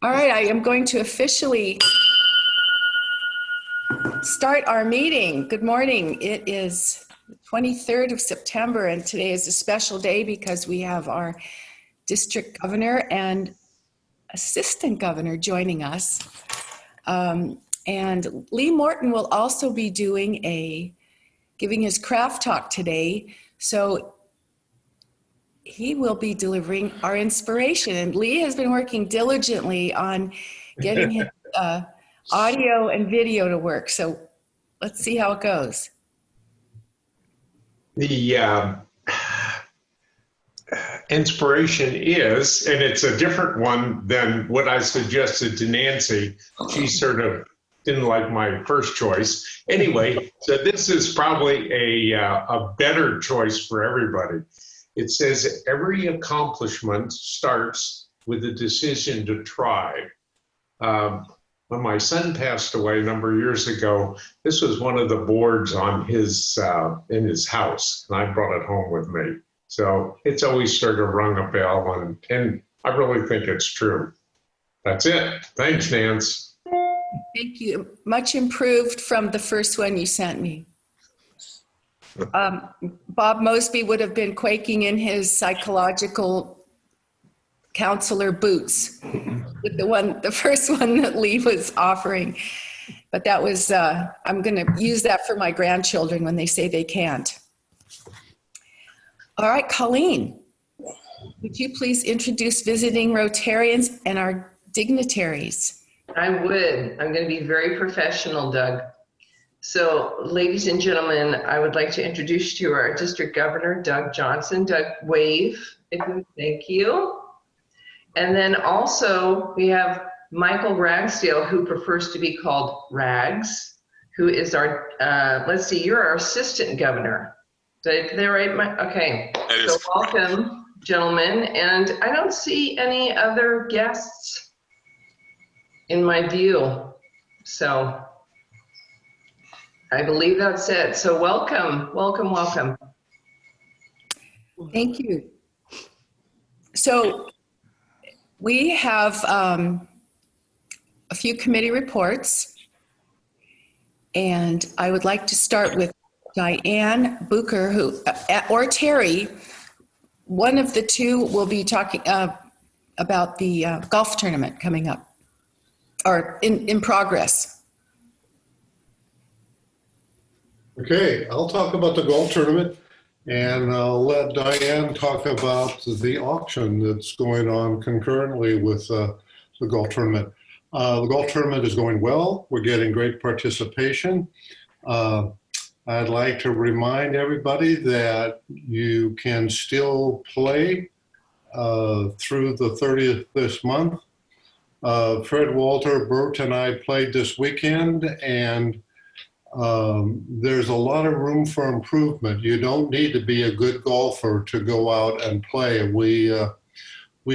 All right, I am going to officially start our meeting. Good morning. It is the 23rd of September, and today is a special day because we have our district governor and assistant governor joining us. And Lee Morton will also be giving his craft talk today. So he will be delivering our inspiration. And Lee has been working diligently on getting his audio and video to work. So let's see how it goes. The inspiration is, and it's a different one than what I suggested to Nancy. She sort of didn't like my first choice. Anyway, so this is probably a better choice for everybody. It says every accomplishment starts with a decision to try. When my son passed away a number of years ago, this was one of the boards on his in his house, and I brought it home with me. So it's always sort of rung a bell, and I really think it's true. That's it. Thanks, Nance. Thank you. Much improved from the first one you sent me. Bob Mosby would have been quaking in his psychological counselor boots with the first one that Lee was offering. But that was, I'm going to use that for my grandchildren when they say they can't. All right, Colleen, would you please introduce visiting Rotarians and our dignitaries? I would. I'm going to be very professional, Doug. So, ladies and gentlemen, I would like to introduce you to our District Governor, Doug Johnson. Doug, wave. Thank you. And then also we have Michael Ragsdale, who prefers to be called Rags, who is our, let's see, you're our Assistant Governor. Did I get that right, Mike? Okay. So welcome, gentlemen. And I don't see any other guests in my view. So I believe that's it. So welcome, welcome, welcome. Thank you. So we have a few committee reports, and I would like to start with Diane Booker, or Terry. One of the two will be talking about the golf tournament coming up, or in progress. Okay, I'll talk about the golf tournament, and I'll let Diane talk about the auction that's going on concurrently with the golf tournament. The golf tournament is going well. We're getting great participation. I'd like to remind everybody that you can still play through the 30th this month. Fred, Walter, Bert, and I played this weekend, and there's a lot of room for improvement. You don't need to be a good golfer to go out and play. We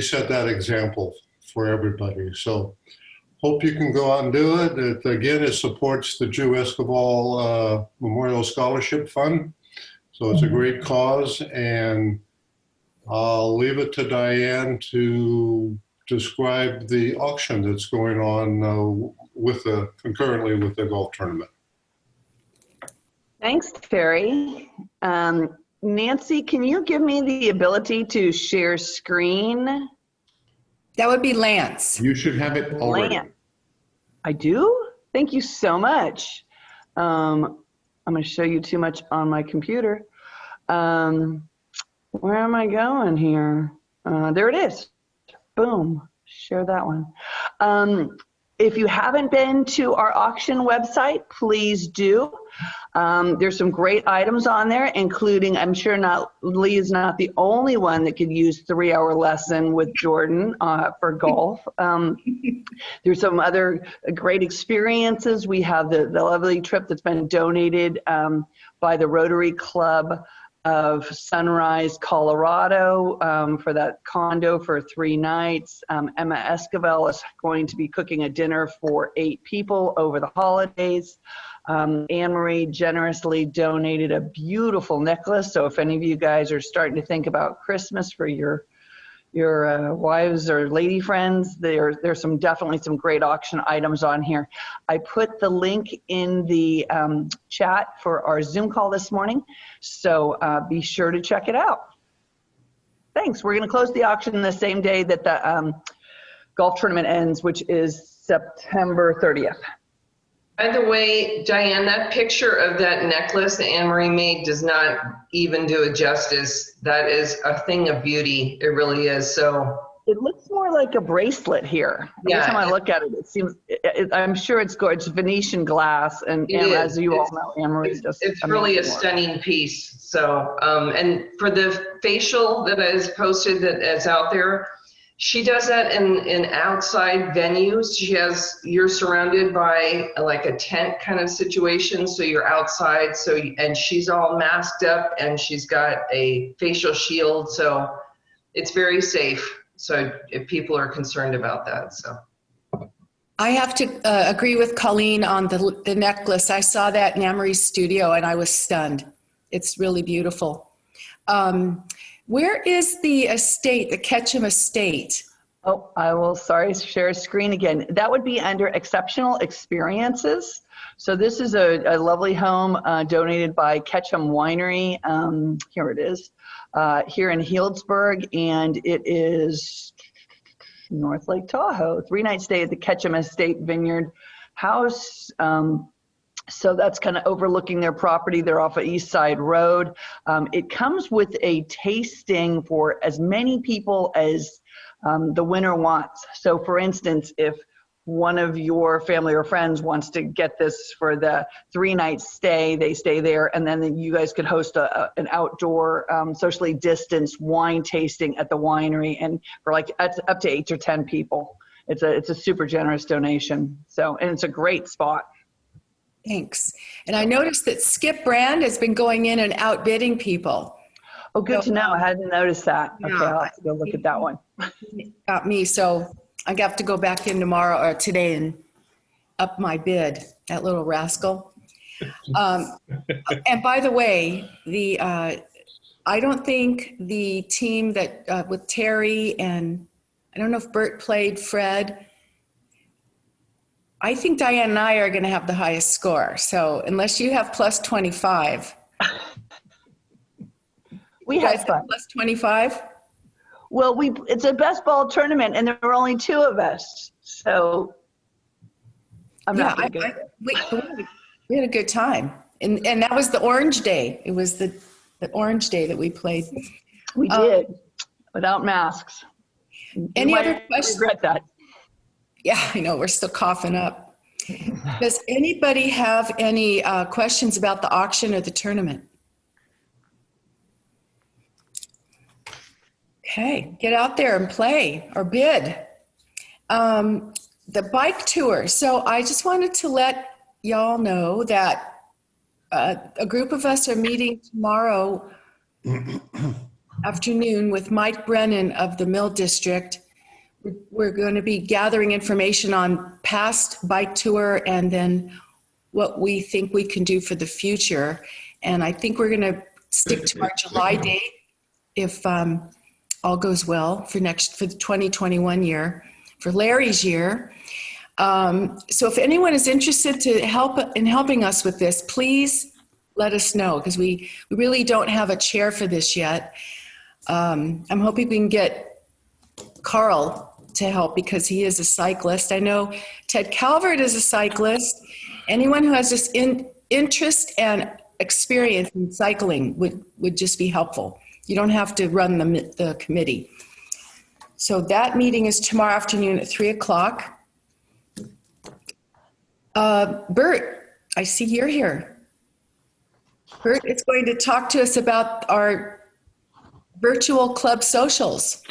set that example for everybody. So hope you can go out and do it. It supports the Drew Esquivel Memorial Scholarship Fund. So it's a great cause, and I'll leave it to Diane to describe the auction that's going on concurrently with the golf tournament. Thanks, Terry. Nancy, can you give me the ability to share screen? That would be Lance. You should have it already. Lance. I do? Thank you so much. I'm going to show you too much on my computer. Where am I going here? There it is. Boom. Share that one. If you haven't been to our auction website, please do. There's some great items on there, including, I'm sure Lee is not the only one that could use 3-hour lesson with Jordan for golf. There's some other great experiences. We have the lovely trip that's been donated by the Rotary Club of Sunrise, Colorado, for that condo for 3 nights. Emma Esquivel is going to be cooking a dinner for 8 people over the holidays. Anne-Marie generously donated a beautiful necklace. So if any of you guys are starting to think about Christmas for your your wives or lady friends. There's definitely some great auction items on here. I put the link in the chat for our Zoom call this morning, so be sure to check it out. Thanks. We're going to close the auction the same day that the golf tournament ends, which is September 30th. By the way, Diane, that picture of that necklace that Anne Marie made does not even do it justice. That is a thing of beauty. It really is. So it looks more like a bracelet here. Every time I look at it, it seems, I'm sure it's gorgeous. Venetian glass. And as you all know, Anne Marie just. It's really a stunning piece. So, and for the facial that is posted that is out there, she does that in outside venues. You're surrounded by like a tent kind of situation. So you're outside. And she's all masked up and she's got a facial shield. So it's very safe. So if people are concerned about that, so. I have to agree with Colleen on the necklace. I saw that in Anne Marie's studio and I was stunned. It's really beautiful. Where is the estate, the Ketchum estate? Oh, I will, share screen again. That would be under exceptional experiences. So this is a lovely home donated by Ketchum Winery. Here it is, here in Healdsburg, and it is North Lake Tahoe. 3-night stay at the Ketchum Estate Vineyard House. So that's kind of overlooking their property. They're off of East Side Road. It comes with a tasting for as many people as the winner wants. So for instance, if one of your family or friends wants to get this for the 3-night stay, they stay there, and then you guys could host an outdoor socially distanced wine tasting at the winery, and for like up to 8 or 10 people. It's a super generous donation. So, and it's a great spot. Thanks. And I noticed that Skip Brand has been going in and outbidding people. Oh, good to know. I hadn't noticed that. Okay, I'll have to go look at that one. Got me. So I have to go back in tomorrow or today and up my bid, that little rascal. And by the way, I don't think the team that with Terry and I don't know if Bert played, Fred, I think Diane and I are going to have the highest score. So unless you have plus 25. We had fun. Plus 25? Well, it's a best ball tournament, and there were only 2 of us. So I'm not going to go there. We had a good time. And that was the orange day. It was the orange day that we played. We did, without masks. Any other questions? I regret that. Yeah, I know, we're still coughing up. Does anybody have any questions about the auction or the tournament? Okay, get out there and play or bid. The bike tour. So I just wanted to let y'all know that a group of us are meeting tomorrow afternoon with Mike Brennan of the Mill District. We're going to be gathering information on past bike tour and then what we think we can do for the future. And I think we're going to stick to our July date if all goes well for the 2021 year, for Larry's year. So if anyone is interested to help in helping us with this, please let us know, because we really don't have a chair for this yet. I'm hoping we can get Carl to help because he is a cyclist. I know Ted Calvert is a cyclist. Anyone who has just interest and experience in cycling would just be helpful. You don't have to run the committee. So that meeting is tomorrow afternoon at 3 o'clock. Bert, I see you're here. Bert is going to talk to us about our virtual club socials.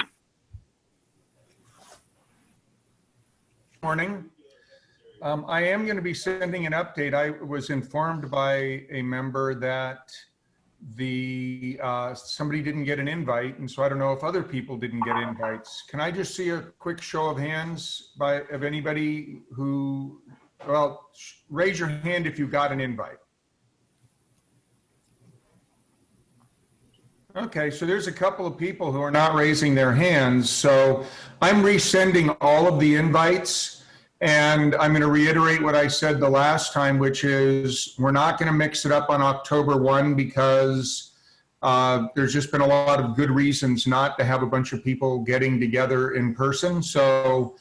Morning. I am going to be sending an update. I was informed by a member that somebody didn't get an invite, and so I don't know if other people didn't get invites. Can I just see a quick show of hands of anybody who, well, raise your hand if you got an invite. Okay, so there's a couple of people who are not raising their hands. So I'm resending all of the invites, and I'm going to reiterate what I said the last time, which is we're not going to mix it up on October 1 because there's just been a lot of good reasons not to have a bunch of people getting together in person. So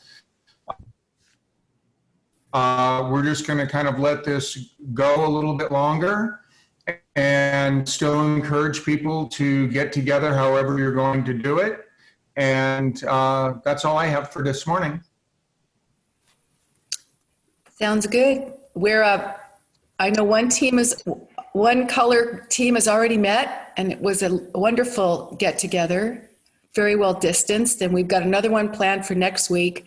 we're just going to kind of let this go a little bit longer and still encourage people to get together however you're going to do it. And that's all I have for this morning. Sounds good. I know one color team has already met, and it was a wonderful get together, very well distanced. And we've got another one planned for next week,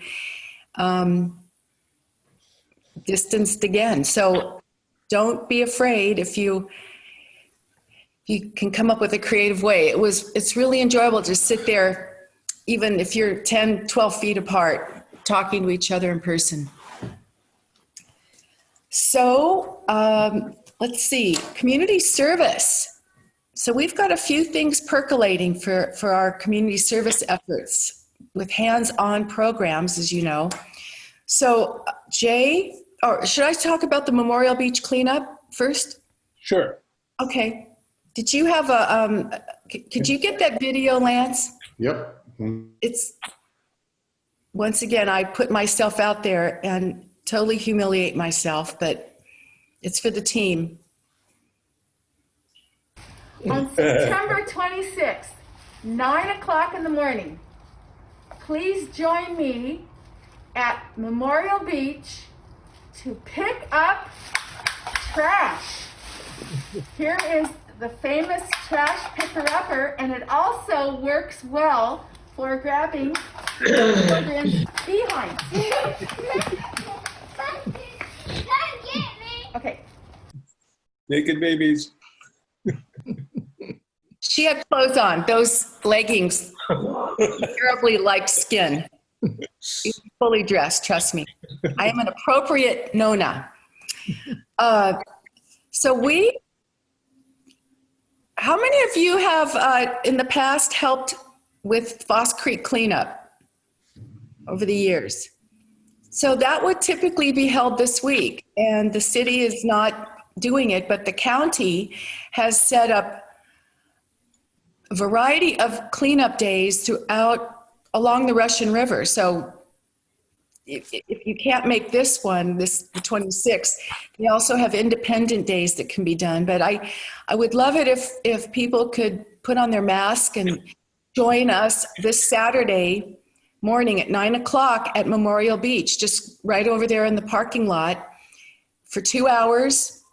distanced again. So don't be afraid if you can come up with a creative way. It's really enjoyable to sit there, even if you're 10, 12 feet apart, talking to each other in person. So let's see, community service. So we've got a few things percolating for our community service efforts with hands-on programs, as you know. So Jay, or should I talk about the Memorial Beach cleanup first? Sure. Okay. Did you have could you get that video, Lance? Yep. It's, once again, I put myself out there and totally humiliate myself, but it's for the team. On September 26th, 9 o'clock in the morning, please join me at Memorial Beach to pick up trash. Here is the famous trash picker-upper, and it also works well for grabbing children's behinds. Okay. Naked babies. She had clothes on, those leggings, terribly like skin. She's fully dressed, trust me. I am an appropriate Nona. How many of you have in the past helped with Foss Creek cleanup over the years? So that would typically be held this week, and the city is not doing it, but the county has set up a variety of cleanup days throughout along the Russian River. So if you can't make this one, the 26th, they also have independent days that can be done. But I would love it if people could put on their mask and join us this Saturday morning at 9 o'clock at Memorial Beach, just right over there in the parking lot for 2 hours.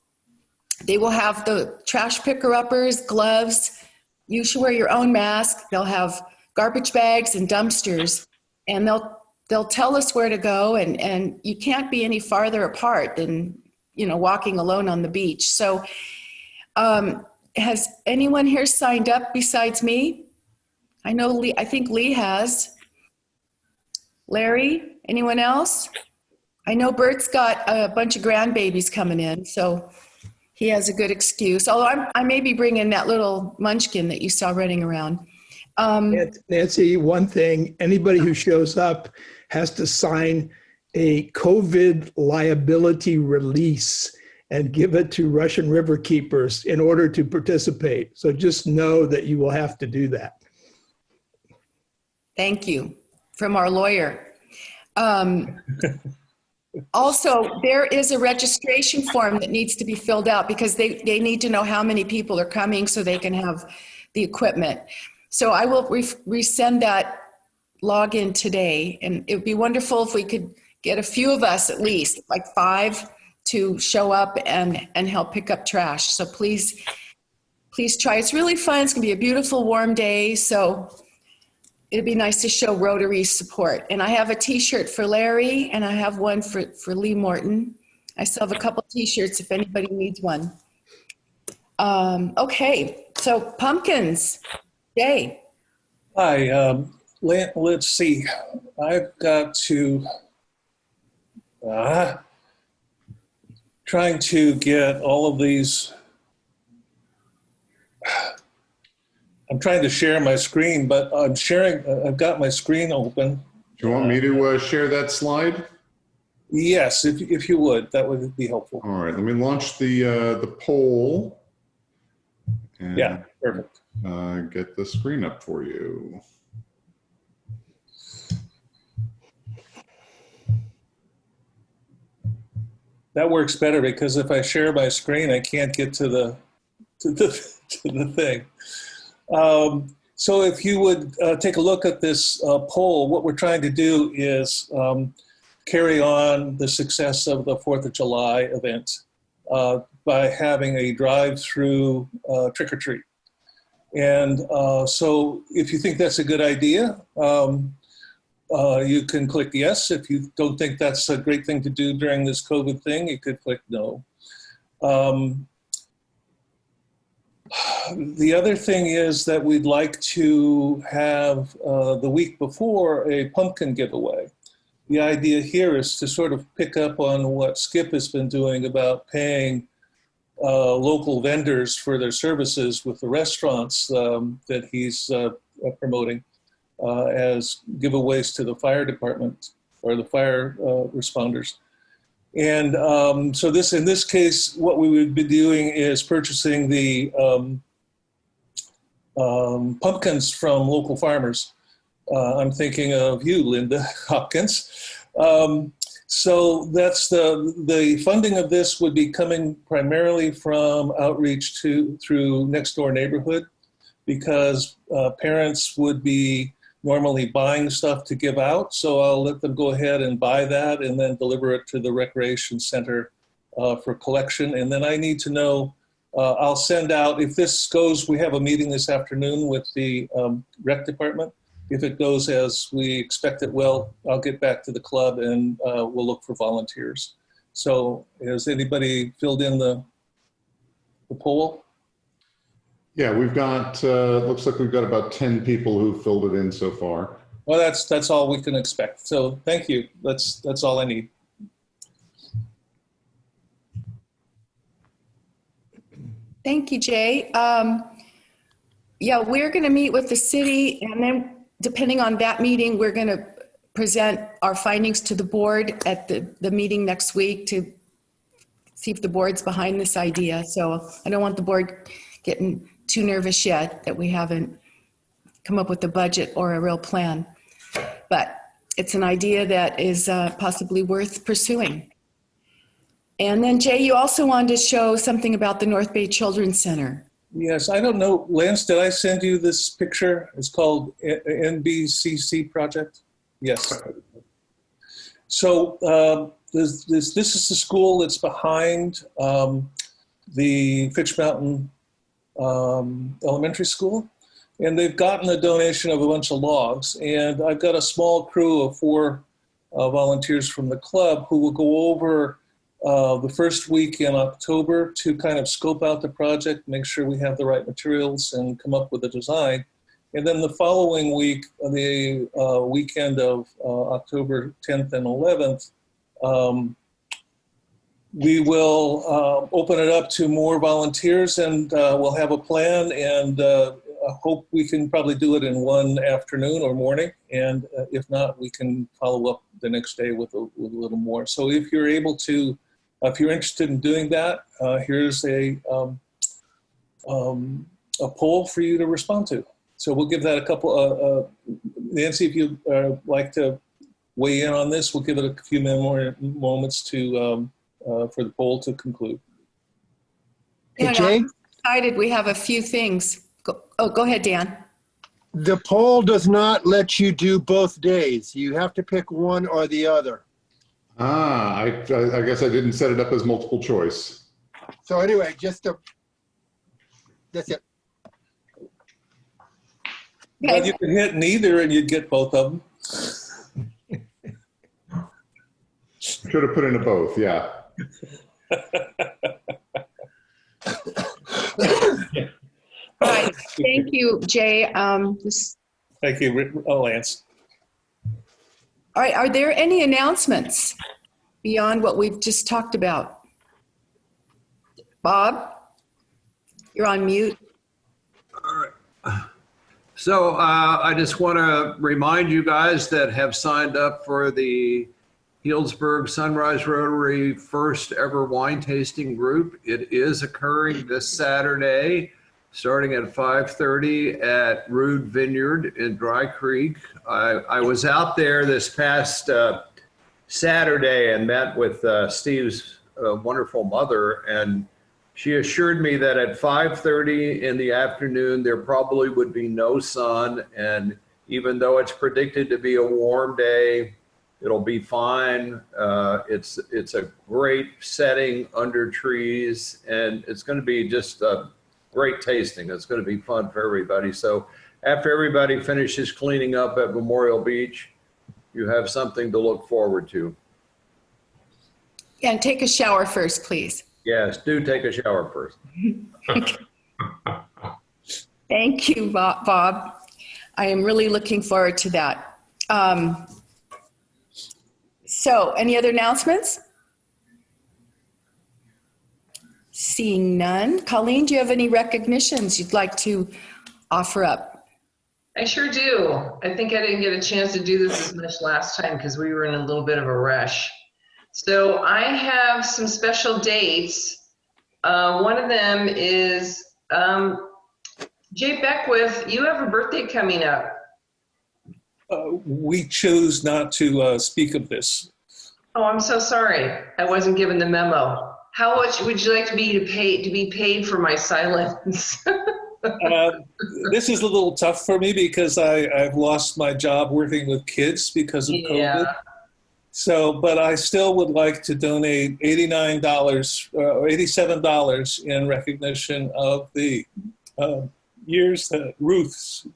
They will have the trash picker-uppers, gloves. You should wear your own mask. They'll have garbage bags and dumpsters, and they'll tell us where to go, and you can't be any farther apart than, walking alone on the beach. So has anyone here signed up besides me? I know Lee, I think Lee has. Larry, anyone else? I know Bert's got a bunch of grandbabies coming in, so he has a good excuse. Although I may be bringing that little munchkin that you saw running around. Nancy, one thing, anybody who shows up has to sign a COVID liability release and give it to Russian River keepers in order to participate. So just know that you will have to do that. Thank you, from our lawyer. Also, there is a registration form that needs to be filled out because they need to know how many people are coming so they can have the equipment. So I will resend that login today, and it would be wonderful if we could get a few of us, at least like 5, to show up and help pick up trash. So please try. It's really fun. It's gonna be a beautiful warm day, so it'd be nice to show Rotary support. And I have a t-shirt for Larry, and I have one for Lee Morton. I still have a couple t-shirts if anybody needs one. Okay, so pumpkins. Jay. Hi, let's see. I've got to, trying to get all of these I'm trying to share my screen, but I'm sharing, I've got my screen open. Do you want me to share that slide? Yes, if you would, that would be helpful. All right, let me launch the poll. And, Yeah, perfect. get the screen up for you. That works better because if I share my screen, I can't get to the thing. So if you would take a look at this poll, what we're trying to do is carry on the success of the 4th of July event by having a drive-through trick-or-treat. And so if you think that's a good idea, you can click yes. If you don't think that's a great thing to do during this COVID thing, you could click no. The other thing is that we'd like to have the week before a pumpkin giveaway. The idea here is to sort of pick up on what Skip has been doing about paying local vendors for their services with the restaurants that he's promoting as giveaways to the fire department or the fire responders. And so this, in this case, what we would be doing is purchasing the pumpkins from local farmers. I'm thinking of you, Linda Hopkins. So that's the funding of this would be coming primarily from outreach through next door neighborhood, because parents would be normally buying stuff to give out. So I'll let them go ahead and buy that and then deliver it to the recreation center for collection. And then I need to know, I'll send out, if this goes, we have a meeting this afternoon with the rec department. If it goes as we expect it will, I'll get back to the club and we'll look for volunteers. So has anybody filled in the poll? Yeah, we've got, looks like we've got about 10 people who filled it in so far. Well, that's all we can expect. So thank you. That's all I need. Thank you, Jay. Yeah, we're going to meet with the city, and then depending on that meeting, we're going to present our findings to the board at the meeting next week to see if the board's behind this idea. So I don't want the board getting too nervous yet that we haven't come up with a budget or a real plan. But it's an idea that is possibly worth pursuing. And then Jay, you also wanted to show something about the North Bay Children's Center. Yes, I don't know, Lance, did I send you this picture? It's called NBCC project. Yes. So this is the school that's behind the Fitch Mountain Elementary School. And they've gotten a donation of a bunch of logs. And I've got a small crew of 4 volunteers from the club who will go over the first week in October to kind of scope out the project, make sure we have the right materials and come up with a design. And then the following week, the weekend of October 10th and 11th, we will open it up to more volunteers, and we'll have a plan, and I hope we can probably do it in one afternoon or morning. And if not, we can follow up the next day with a little more. So if you're able to, if you're interested in doing that, here's a poll for you to respond to. So we'll give that a couple, Nancy, if you'd like to weigh in on this, we'll give it a few more moments to, for the poll to conclude. Hey, Jay? I'm excited. We have a few things. Go ahead, Dan. The poll does not let you do both days. You have to pick one or the other. I guess I didn't set it up as multiple choice. So anyway, that's it. Well, you could hit neither and you'd get both of them. Should have put in a both, yeah. All right. Thank you, Jay. Thank you, Lance. All right. Are there any announcements beyond what we've just talked about? Bob, you're on mute. All right. So I just want to remind you guys that have signed up for the Healdsburg Sunrise Rotary first ever wine tasting group. It is occurring this Saturday, starting at 5:30 at Rude Vineyard in Dry Creek. I was out there this past Saturday and met with Steve's wonderful mother, and she assured me that at 5:30 in the afternoon, there probably would be no sun. And even though it's predicted to be a warm day, it'll be fine. It's a great setting under trees, and it's going to be just a great tasting. It's going to be fun for everybody. So after everybody finishes cleaning up at Memorial Beach, you have something to look forward to. And take a shower first, please. Yes, do take a shower first. Thank you, Bob. I am really looking forward to that. So, any other announcements? Seeing none. Colleen, do you have any recognitions you'd like to offer up? I sure do. I think I didn't get a chance to do this as much last time because we were in a little bit of a rush. So I have some special dates. One of them is, Jay Beckwith, you have a birthday coming up. We chose not to speak of this. Oh, I'm so sorry. I wasn't given the memo. How much would you like to be paid for my silence? This is a little tough for me because I've lost my job working with kids because of COVID. So, but I still would like to donate $89 or $87 in recognition of the years that Ruth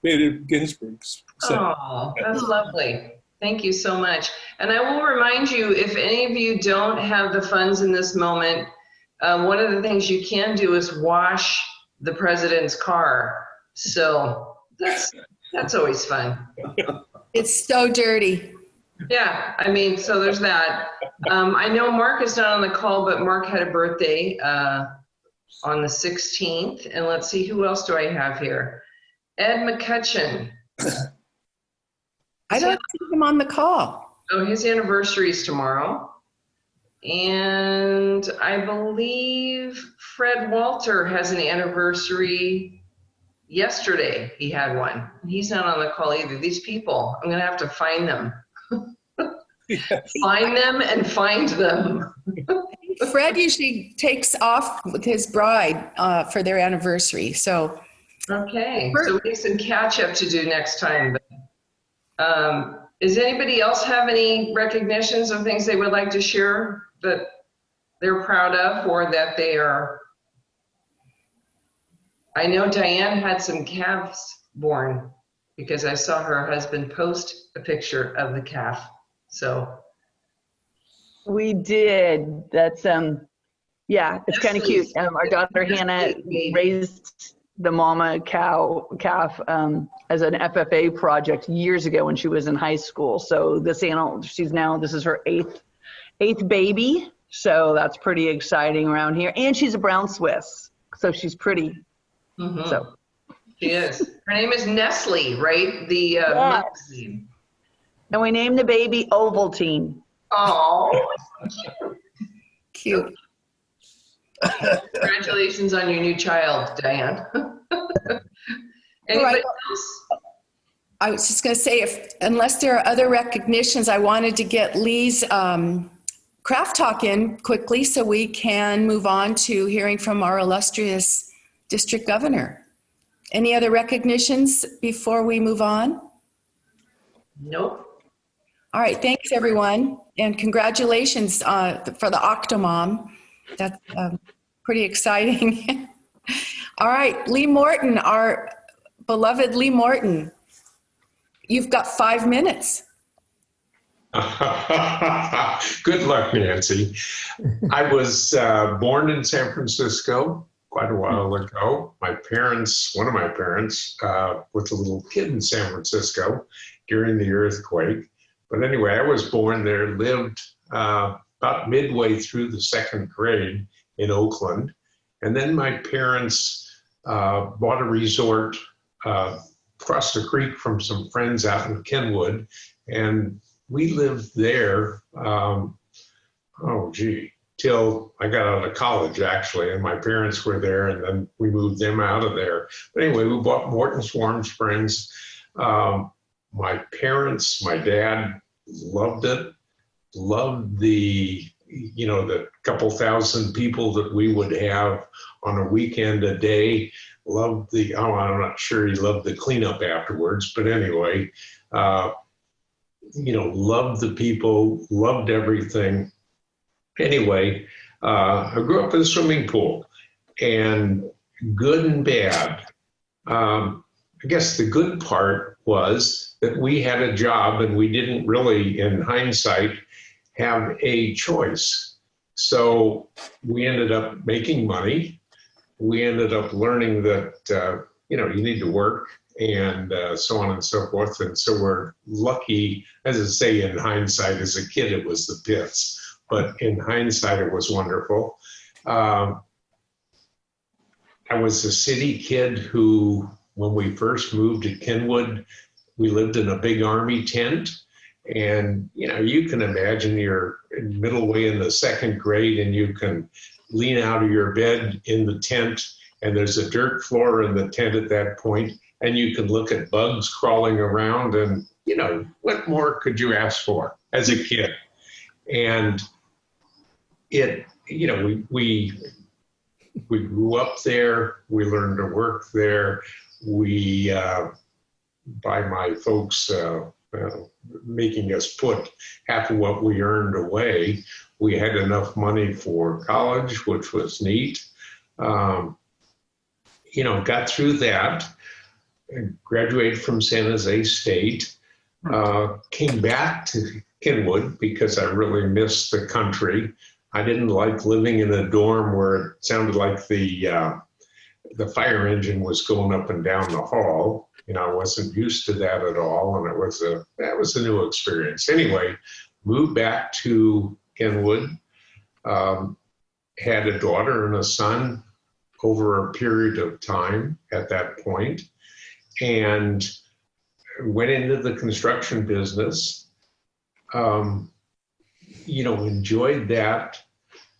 Bader Ginsburg said. Oh, that's lovely. Thank you so much. And I will remind you, if any of you don't have the funds in this moment, one of the things you can do is wash the president's car. So that's always fun. It's so dirty. Yeah, I mean, so there's that. I know Mark is not on the call, but Mark had a birthday on the 16th. And let's see, who else do I have here? Ed McCutcheon. I don't see him on the call. Oh, his anniversary is tomorrow. And I believe Fred Walter has an anniversary yesterday. He had one. He's not on the call either. These people, I'm going to have to find them. Yes. Find them and find them. Fred usually takes off with his bride for their anniversary. So, okay, so we have some catch up to do next time. Does anybody else have any recognitions of things they would like to share that they're proud of or that they are? I know Diane had some calves born because I saw her husband post a picture of the calf. So we did. That's yeah, it's kind of cute. Our daughter Hannah raised the mama calf as an FFA project years ago when she was in high school. So this is her eighth baby. So that's pretty exciting around here. And she's a brown Swiss, so she's pretty. Mm-hmm. So she is. Her name is Nestle, right? The yes. Name. And we named the baby Ovaltine. Oh, cute. Congratulations on your new child, Diane. Anybody else? I was just going to say, unless there are other recognitions, I wanted to get Lee's craft talk in quickly so we can move on to hearing from our illustrious district governor. Any other recognitions before we move on? Nope. All right, thanks everyone, and congratulations for the Octomom. That's pretty exciting. All right, Lee Morton, our beloved Lee Morton, you've got 5 minutes. Good luck, Nancy. I was born in San Francisco quite a while ago. One of my parents, was a little kid in San Francisco during the earthquake. But anyway, I was born there, lived about midway through the second grade in Oakland. And then my parents bought a resort across the creek from some friends out in Kenwood, and we lived there, till I got out of college, actually, and my parents were there, and then we moved them out of there. But anyway, we bought Morton Warm Springs. My parents, my dad loved it, loved the couple thousand people that we would have on a weekend a day. Loved I'm not sure he loved the cleanup afterwards, but anyway, loved the people, loved everything. Anyway, I grew up in a swimming pool, and good and bad. I guess the good part was that we had a job, and we didn't really, in hindsight, have a choice. So we ended up making money. We ended up learning that, you need to work, and so on and so forth. And so we're lucky, as I say, in hindsight, as a kid, it was the pits. But in hindsight, it was wonderful. I was a city kid who, when we first moved to Kenwood, we lived in a big army tent. And, you can imagine you're middle way in the second grade, and you can lean out of your bed in the tent, and there's a dirt floor in the tent at that point, and you can look at bugs crawling around, and, what more could you ask for as a kid? And we grew up there. We learned to work there. We, by my folks making us put half of what we earned away, we had enough money for college, which was neat. Got through that, graduated from San Jose State, came back to Kenwood because I really missed the country. I didn't like living in a dorm where it sounded like the fire engine was going up and down the hall. I wasn't used to that at all, and that was a new experience. Anyway, moved back to Kenwood, had a daughter and a son over a period of time at that point, and went into the construction business. Enjoyed that.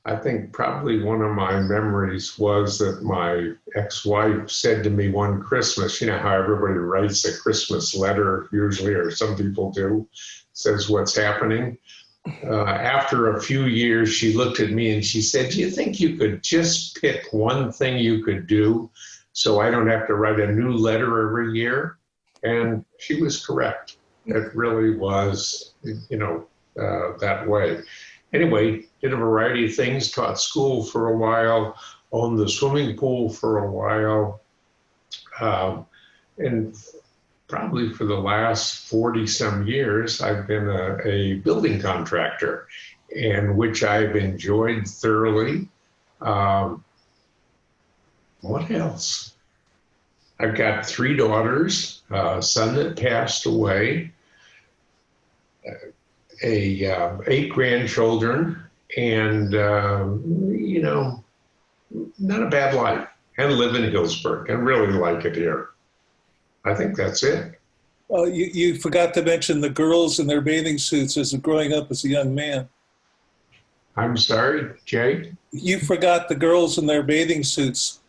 I think probably one of my memories was that my ex-wife said to me one Christmas, how everybody writes a Christmas letter usually, or some people do, says what's happening. After a few years, she looked at me and she said, "Do you think you could just pick one thing you could do so I don't have to write a new letter every year?" And she was correct. It really was, that way. Anyway, did a variety of things, taught school for a while, owned the swimming pool for a while, and probably for the last 40-some years, I've been a building contractor, and which I've enjoyed thoroughly. What else? I've got 3 daughters, a son that passed away, 8 grandchildren, and, not a bad life, and live in Healdsburg and really like it here. I think that's it. You forgot to mention the girls in their bathing suits as growing up as a young man. I'm sorry, Jay? You forgot the girls in their bathing suits.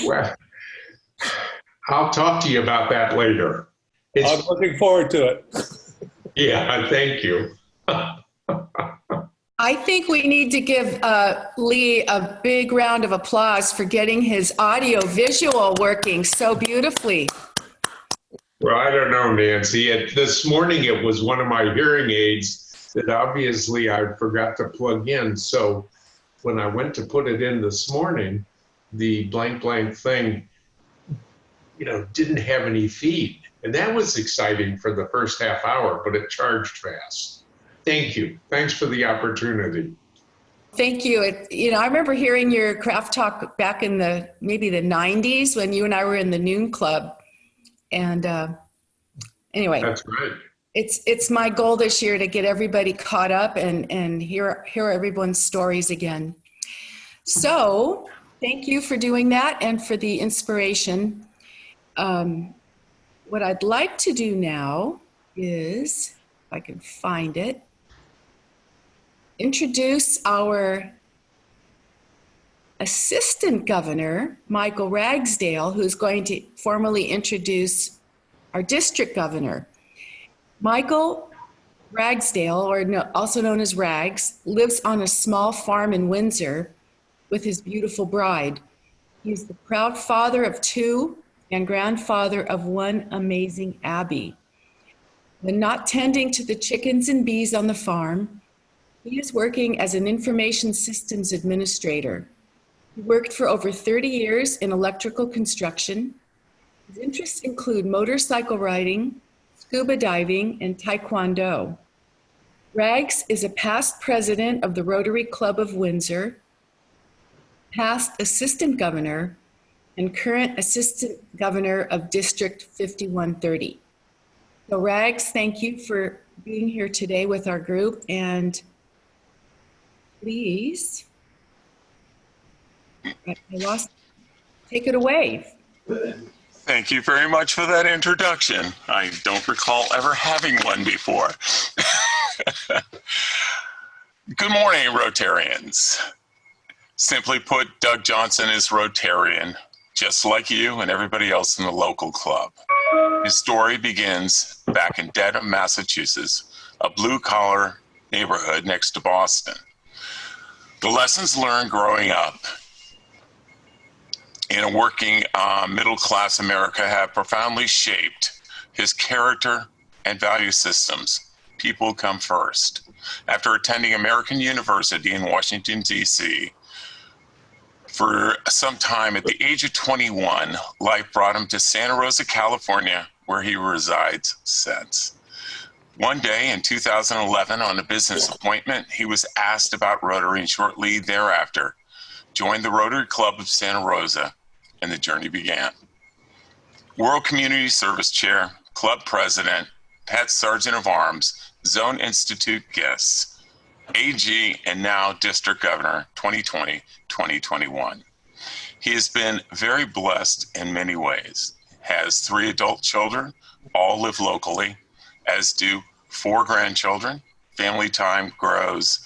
Well, I'll talk to you about that later. I'm looking forward to it. Yeah, thank you. I think we need to give Lee a big round of applause for getting his audio visual working so beautifully. Well, I don't know, Nancy. This morning it was one of my hearing aids that obviously I forgot to plug in. So when I went to put it in this morning, the blank thing, didn't have any feed. And that was exciting for the first half hour, but it charged fast. Thank you. Thanks for the opportunity. Thank you. I remember hearing your craft talk back in maybe the 90s when you and I were in the Noon Club. And anyway, that's right. It's my goal this year to get everybody caught up and hear everyone's stories again. So Thank you for doing that and for the inspiration. What I'd like to do now is, if I can find it, introduce our Assistant Governor, Michael Ragsdale, who's going to formally introduce our District Governor. Michael Ragsdale, also known as Rags, lives on a small farm in Windsor with his beautiful bride. He's the proud father of 2 and grandfather of 1 amazing Abby. When not tending to the chickens and bees on the farm, he is working as an information systems administrator. He worked for over 30 years in electrical construction. His interests include motorcycle riding, scuba diving, and taekwondo. Rags is a past president of the Rotary Club of Windsor, past assistant governor, and current assistant governor of District 5130. So Rags, thank you for being here today with our group, and please, take it away. Thank you very much for that introduction. I don't recall ever having one before. Good morning, Rotarians. Simply put, Doug Johnson is Rotarian, just like you and everybody else in the local club. His story begins back in Dedham, Massachusetts, a blue-collar neighborhood next to Boston. The lessons learned growing up in a working middle-class America have profoundly shaped his character and value systems. People come first. After attending American University in Washington, D.C., for some time, at the age of 21, life brought him to Santa Rosa, California, where he resides since. One day in 2011, on a business appointment, he was asked about Rotary, and shortly thereafter joined the Rotary Club of Santa Rosa, and the journey began. World Community Service Chair, Club President, Pet Sergeant of Arms, Zone Institute guests, AG, and now District Governor 2020-2021. He has been very blessed in many ways. Has 3 adult children, all live locally, as do 4 grandchildren. Family time grows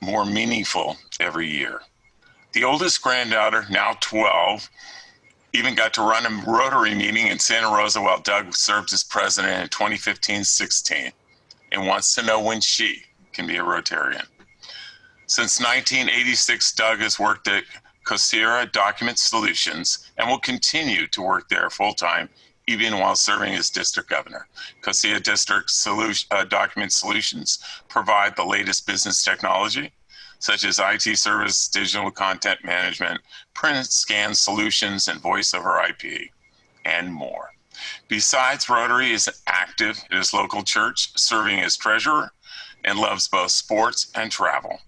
more meaningful every year. The oldest granddaughter, now 12, even got to run a Rotary meeting in Santa Rosa while Doug served as president in 2015-16, and wants to know when she can be a Rotarian. Since 1986, Doug has worked at Coursera Document Solutions and will continue to work there full-time even while serving as district governor. Coursera Document Solutions provide the latest business technology, such as IT service, digital content management, print and scan solutions, and voice over IP, and more. Besides, Rotary is active at his local church, serving as treasurer, and loves both sports and travel.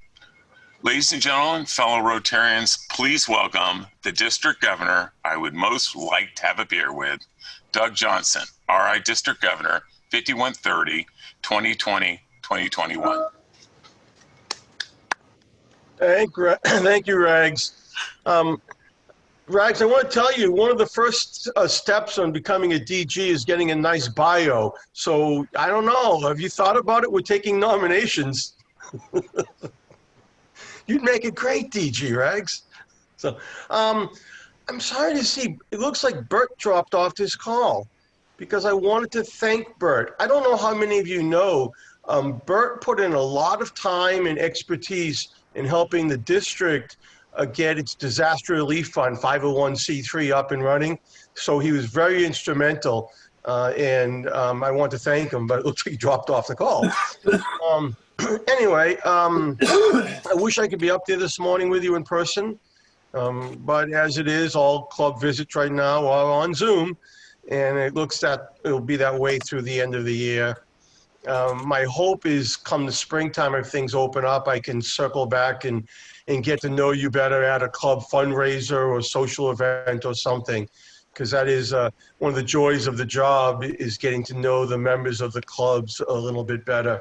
Ladies and gentlemen, fellow Rotarians, please welcome the district governor I would most like to have a beer with, Doug Johnson, RI District Governor, 5130, 2020, 2021. Thank you, Rags. Rags, I want to tell you, one of the first steps on becoming a DG is getting a nice bio. So I don't know, have you thought about it? We're taking nominations. You'd make a great DG, Rags. So I'm sorry to see, it looks like Bert dropped off this call because I wanted to thank Bert. I don't know how many of you know, Bert put in a lot of time and expertise in helping the district get its disaster relief fund, 501c3, up and running. So he was very instrumental, and I want to thank him, but it looks like he dropped off the call. Anyway, I wish I could be up there this morning with you in person, but as it is, all club visits right now are on Zoom, and it looks that it'll be that way through the end of the year. My hope is come the springtime, if things open up, I can circle back and get to know you better at a club fundraiser or social event or something, because that is one of the joys of the job, is getting to know the members of the clubs a little bit better.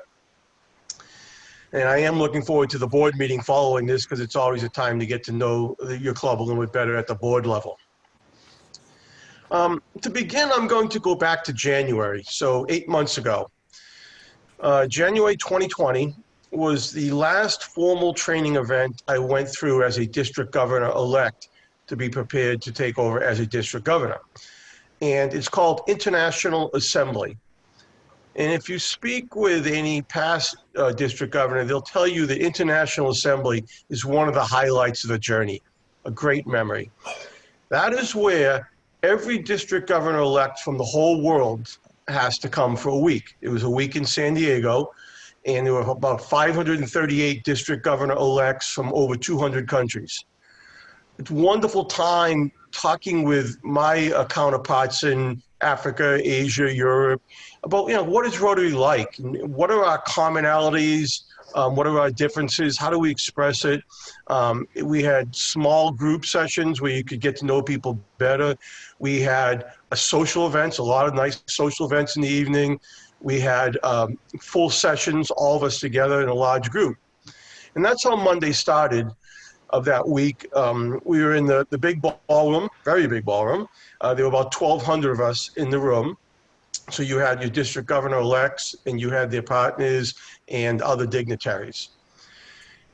And I am looking forward to the board meeting following this because it's always a time to get to know your club a little bit better at the board level. To begin, I'm going to go back to January, so 8 months ago. January 2020 was the last formal training event I went through as a district governor-elect to be prepared to take over as a district governor. And it's called International Assembly. And if you speak with any past district governor, they'll tell you the International Assembly is one of the highlights of the journey, a great memory. That is where every district governor-elect from the whole world has to come for a week. It was a week in San Diego, and there were about 538 district governor-elects from over 200 countries. It's a wonderful time talking with my counterparts in Africa, Asia, Europe, about, what is Rotary like? What are our commonalities? What are our differences? How do we express it? We had small group sessions where you could get to know people better. We had social events, a lot of nice social events in the evening. We had full sessions, all of us together in a large group. And that's how Monday started of that week. We were in the big ballroom, very big ballroom. There were about 1,200 of us in the room. So you had your district governor-elects, and you had their partners and other dignitaries.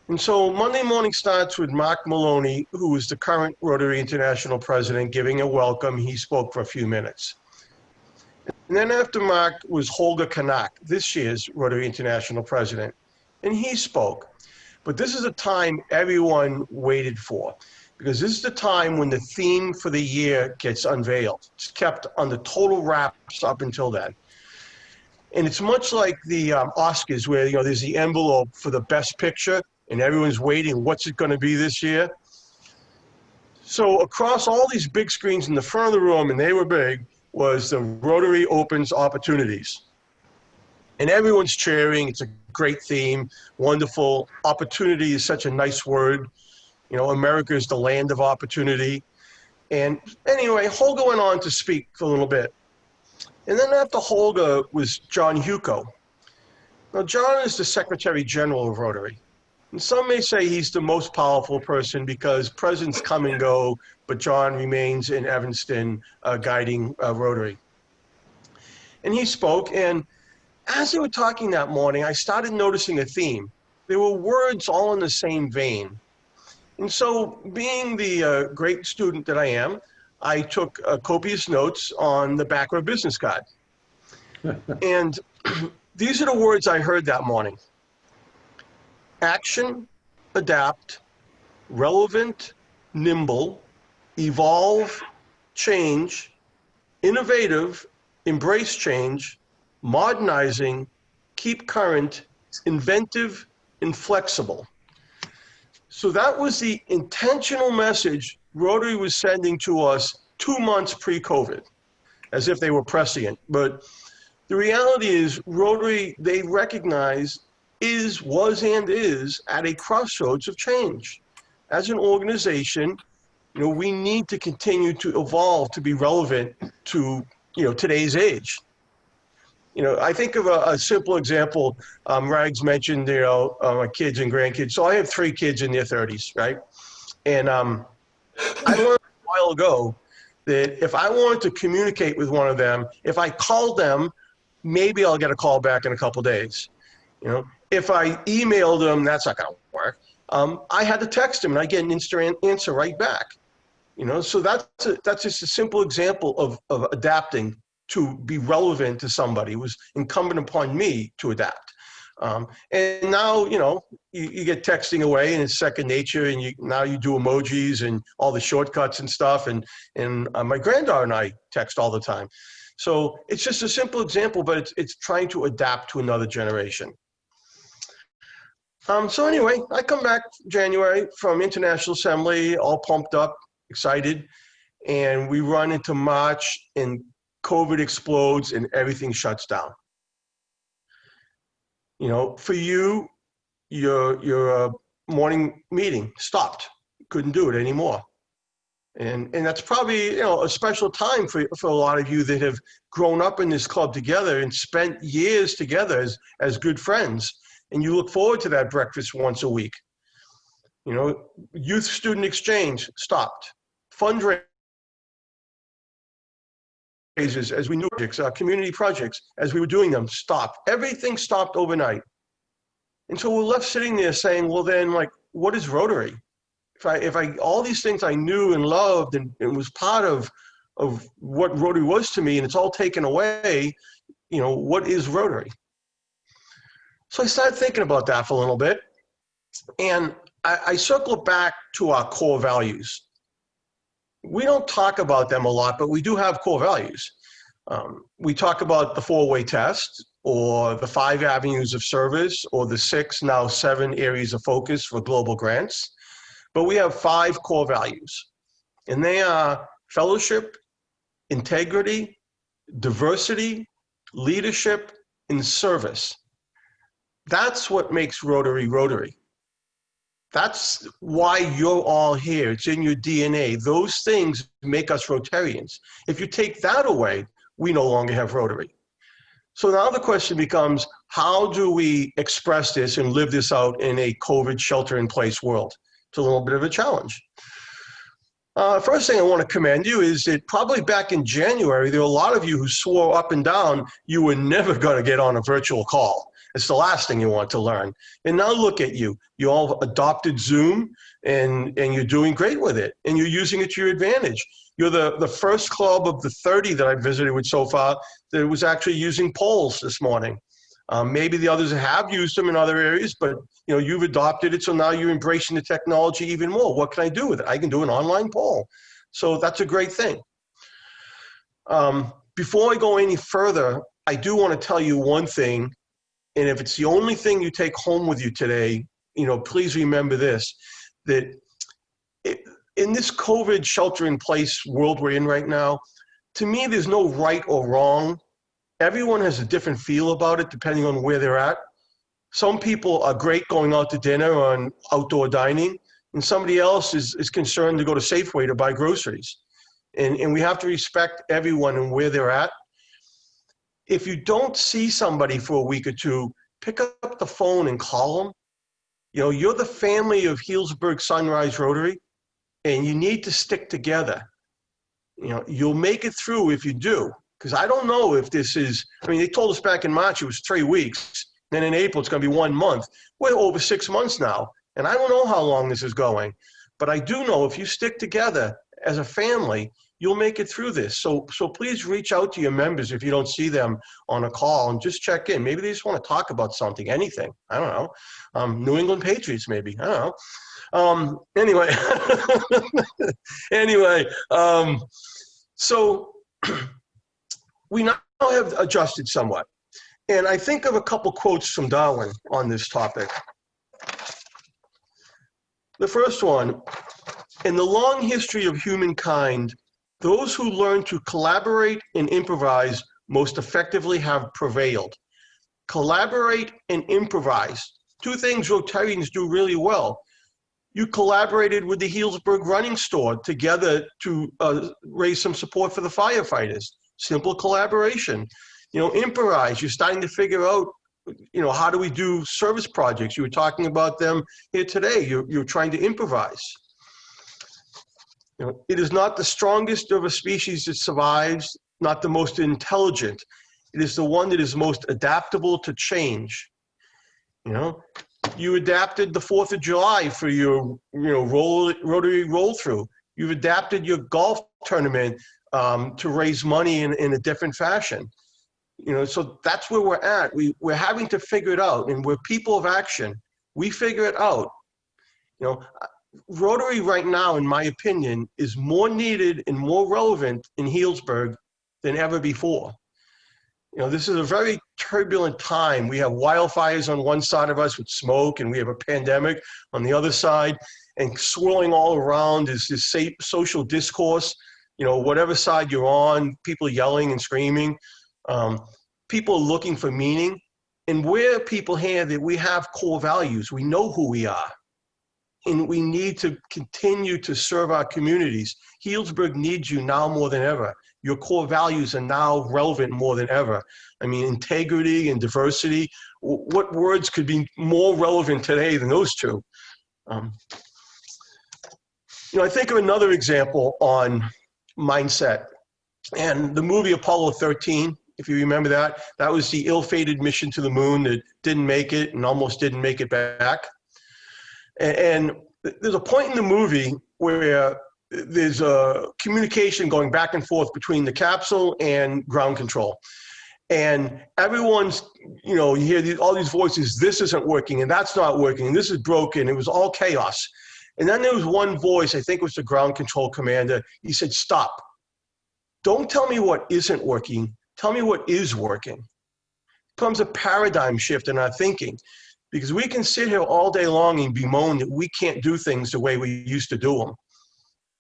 And so Monday morning starts with Mark Maloney, who is the current Rotary International president, giving a welcome. He spoke for a few minutes. And then after Mark was Holger Kanak, this year's Rotary International president, and he spoke. But this is a time everyone waited for, because this is the time when the theme for the year gets unveiled. It's kept under total wraps up until then. And it's much like the Oscars, where there's the envelope for the best picture, and everyone's waiting, what's it going to be this year? So across all these big screens in the front of the room, and they were big, was the Rotary Opens Opportunities. And everyone's cheering. It's a great theme, wonderful. Opportunity is such a nice word. America is the land of opportunity. And anyway, Holger went on to speak for a little bit. And then after Holger was John Huco. Now, John is the Secretary General of Rotary. And some may say he's the most powerful person because presidents come and go, but John remains in Evanston guiding Rotary. And he spoke, and as they were talking that morning, I started noticing a theme. There were words all in the same vein. And so, being the great student that I am, I took copious notes on the back of a business card. And these are the words I heard that morning. Action, adapt, relevant, nimble, evolve, change, innovative, embrace change, modernizing, keep current, inventive, inflexible. So that was the intentional message Rotary was sending to us 2 months pre-COVID, as if they were prescient. But the reality is Rotary, they recognize, was and is at a crossroads of change. As an organization, we need to continue to evolve to be relevant to, today's age. I think of a simple example. Rags mentioned, my kids and grandkids. So I have 3 kids in their 30s, right? And I learned a while ago that if I wanted to communicate with one of them, if I called them, maybe I'll get a call back in a couple days. If I emailed them, that's not going to work. I had to text them, and I get an instant answer right back. So that's just a simple example of adapting to be relevant to somebody. It was incumbent upon me to adapt. And now, you get texting away and it's second nature, and now you do emojis and all the shortcuts and stuff. And my granddaughter and I text all the time. So it's just a simple example, but it's trying to adapt to another generation. So anyway, I come back January from International Assembly, all pumped up, excited, and we run into March, and COVID explodes and everything shuts down. For you, your morning meeting stopped. Couldn't do it anymore. And that's probably, a special time for a lot of you that have grown up in this club together and spent years together as good friends. and you look forward to that breakfast once a week. You know, youth student exchange stopped. Fundraisers, as we knew, community projects, as we were doing them, stopped. Everything stopped overnight. And so we're left sitting there saying, well, then, like, what is Rotary? If I all these things I knew and loved and was part of what Rotary was to me, and it's all taken away, you know, what is Rotary? So I started thinking about that for a little bit, and I circled back to our core values. We don't talk about them a lot, but we do have core values. We talk about the 4-way test, or the 5 avenues of service, or the 6, now 7 areas of focus for global grants. But we have 5 core values, and they are fellowship, integrity, diversity, leadership, and service. That's what makes Rotary Rotary. That's why you're all here. It's in your DNA. Those things make us Rotarians. If you take that away, we no longer have Rotary. So now the question becomes, how do we express this and live this out in a COVID shelter-in-place world? It's a little bit of a challenge. First thing I want to commend you is that probably back in January, there were a lot of you who swore up and down you were never going to get on a virtual call. It's the last thing you want to learn. And now look at you. You all adopted Zoom, and you're doing great with it, and you're using it to your advantage. You're the first club of the 30 that I've visited with so far that was actually using polls this morning. Maybe the others have used them in other areas, but you know, you've adopted it, so now you're embracing the technology even more. What can I do with it? I can do an online poll. So that's a great thing. Before I go any further, I do want to tell you one thing, and if it's the only thing you take home with you today, you know, please remember this, that in this COVID shelter-in-place world we're in right now, to me, there's no right or wrong. Everyone has a different feel about it depending on where they're at. Some people are great going out to dinner or outdoor dining, and somebody else is concerned to go to Safeway to buy groceries. And we have to respect everyone and where they're at. If you don't see somebody for a week or two, pick up the phone and call them. You know, you're the family of Healdsburg Sunrise Rotary, and you need to stick together. You know, you'll make it through if you do. Because I don't know if this is, I mean, they told us back in March it was 3 weeks. Then in April, it's going to be 1 month. We're over 6 months now. And I don't know how long this is going. But I do know if you stick together as a family, you'll make it through this. So please reach out to your members if you don't see them on a call and just check in. Maybe they just want to talk about something, anything. I don't know. New England Patriots, maybe. I don't know. Anyway. So we now have adjusted somewhat. And I think of a couple quotes from Darwin on this topic. The first one, in the long history of humankind, those who learn to collaborate and improvise most effectively have prevailed. Collaborate and improvise. 2 things Rotarians do really well. You collaborated with the Healdsburg Running Store together to raise some support for the firefighters. Simple collaboration. You know, improvise. You're starting to figure out, you know, how do we do service projects? You were talking about them here today. You're trying to improvise. You know, it is not the strongest of a species that survives, not the most intelligent. It is the one that is most adaptable to change. You know, you adapted the 4th of July for your, you know, Rotary roll-through. You've adapted your golf tournament to raise money in a different fashion. You know, so that's where we're at. We're having to figure it out, and we're people of action. We figure it out. You know, Rotary right now, in my opinion, is more needed and more relevant in Healdsburg than ever before. You know, this is a very turbulent time. We have wildfires on one side of us with smoke, and we have a pandemic on the other side, and swirling all around is this social discourse. You know, whatever side you're on, people yelling and screaming, people looking for meaning. And we're people here that we have core values. We know who we are. And we need to continue to serve our communities. Healdsburg needs you now more than ever. your core values are now relevant more than ever. I mean, integrity and diversity, what words could be more relevant today than those two? I think of another example on mindset, and the movie Apollo 13, if you remember that, that was the ill-fated mission to the moon that didn't make it and almost didn't make it back. And there's a point in the movie where there's a communication going back and forth between the capsule and ground control. And everyone's, you hear all these voices, this isn't working, and that's not working, and this is broken. It was all chaos. And then there was one voice, I think it was the ground control commander. He said, stop. Don't tell me what isn't working. Tell me what is working. It becomes a paradigm shift in our thinking, because we can sit here all day long and bemoan that we can't do things the way we used to do them.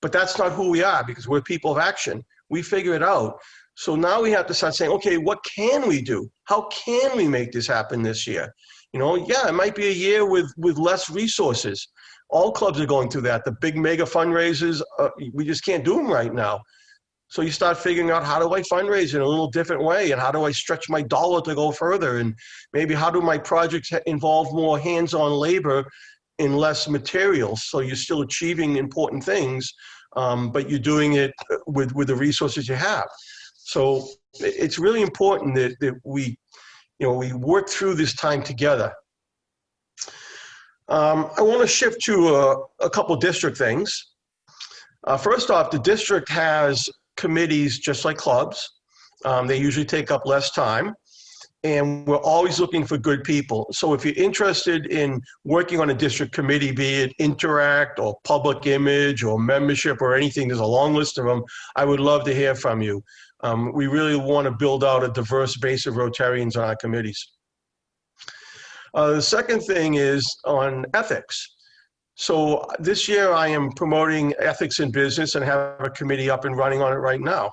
But that's not who we are, because we're people of action. We figure it out. So now we have to start saying, okay, what can we do? How can we make this happen this year? Yeah, it might be a year with less resources. All clubs are going through that. The big mega fundraisers, we just can't do them right now. So you start figuring out, how do I fundraise in a little different way? And how do I stretch my dollar to go further? And maybe how do my projects involve more hands-on labor and less materials? So you're still achieving important things, but you're doing it with the resources you have. So it's really important that we work through this time together. I want to shift to a couple district things. First off, the district has committees just like clubs. They usually take up less time, and we're always looking for good people. So if you're interested in working on a district committee, be it Interact or Public Image or membership or anything, there's a long list of them, I would love to hear from you. We really want to build out a diverse base of Rotarians on our committees. The second thing is on ethics. So this year I am promoting ethics in business and have a committee up and running on it right now.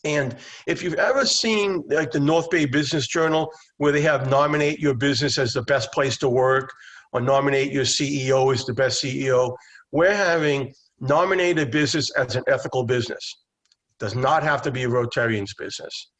And if you've ever seen like the North Bay Business Journal, where they have nominate your business as the best place to work, or nominate your CEO as the best CEO, we're having nominate a business as an ethical business. It does not have to be a Rotarian's business.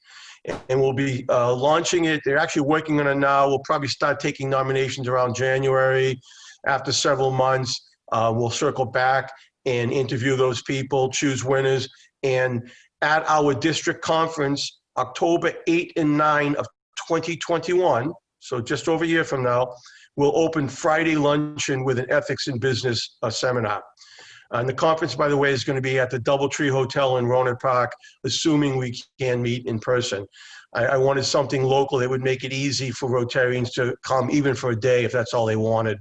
And we'll be launching it. They're actually working on it now. We'll probably start taking nominations around January. After several months, we'll circle back and interview those people, choose winners. And at our district conference, October 8 and 9 of 2021, so just over a year from now, we'll open Friday luncheon with an ethics in business seminar. And the conference, by the way, is going to be at the Doubletree Hotel in Rohnert Park, assuming we can meet in person. I wanted something local that would make it easy for Rotarians to come, even for a day, if that's all they wanted.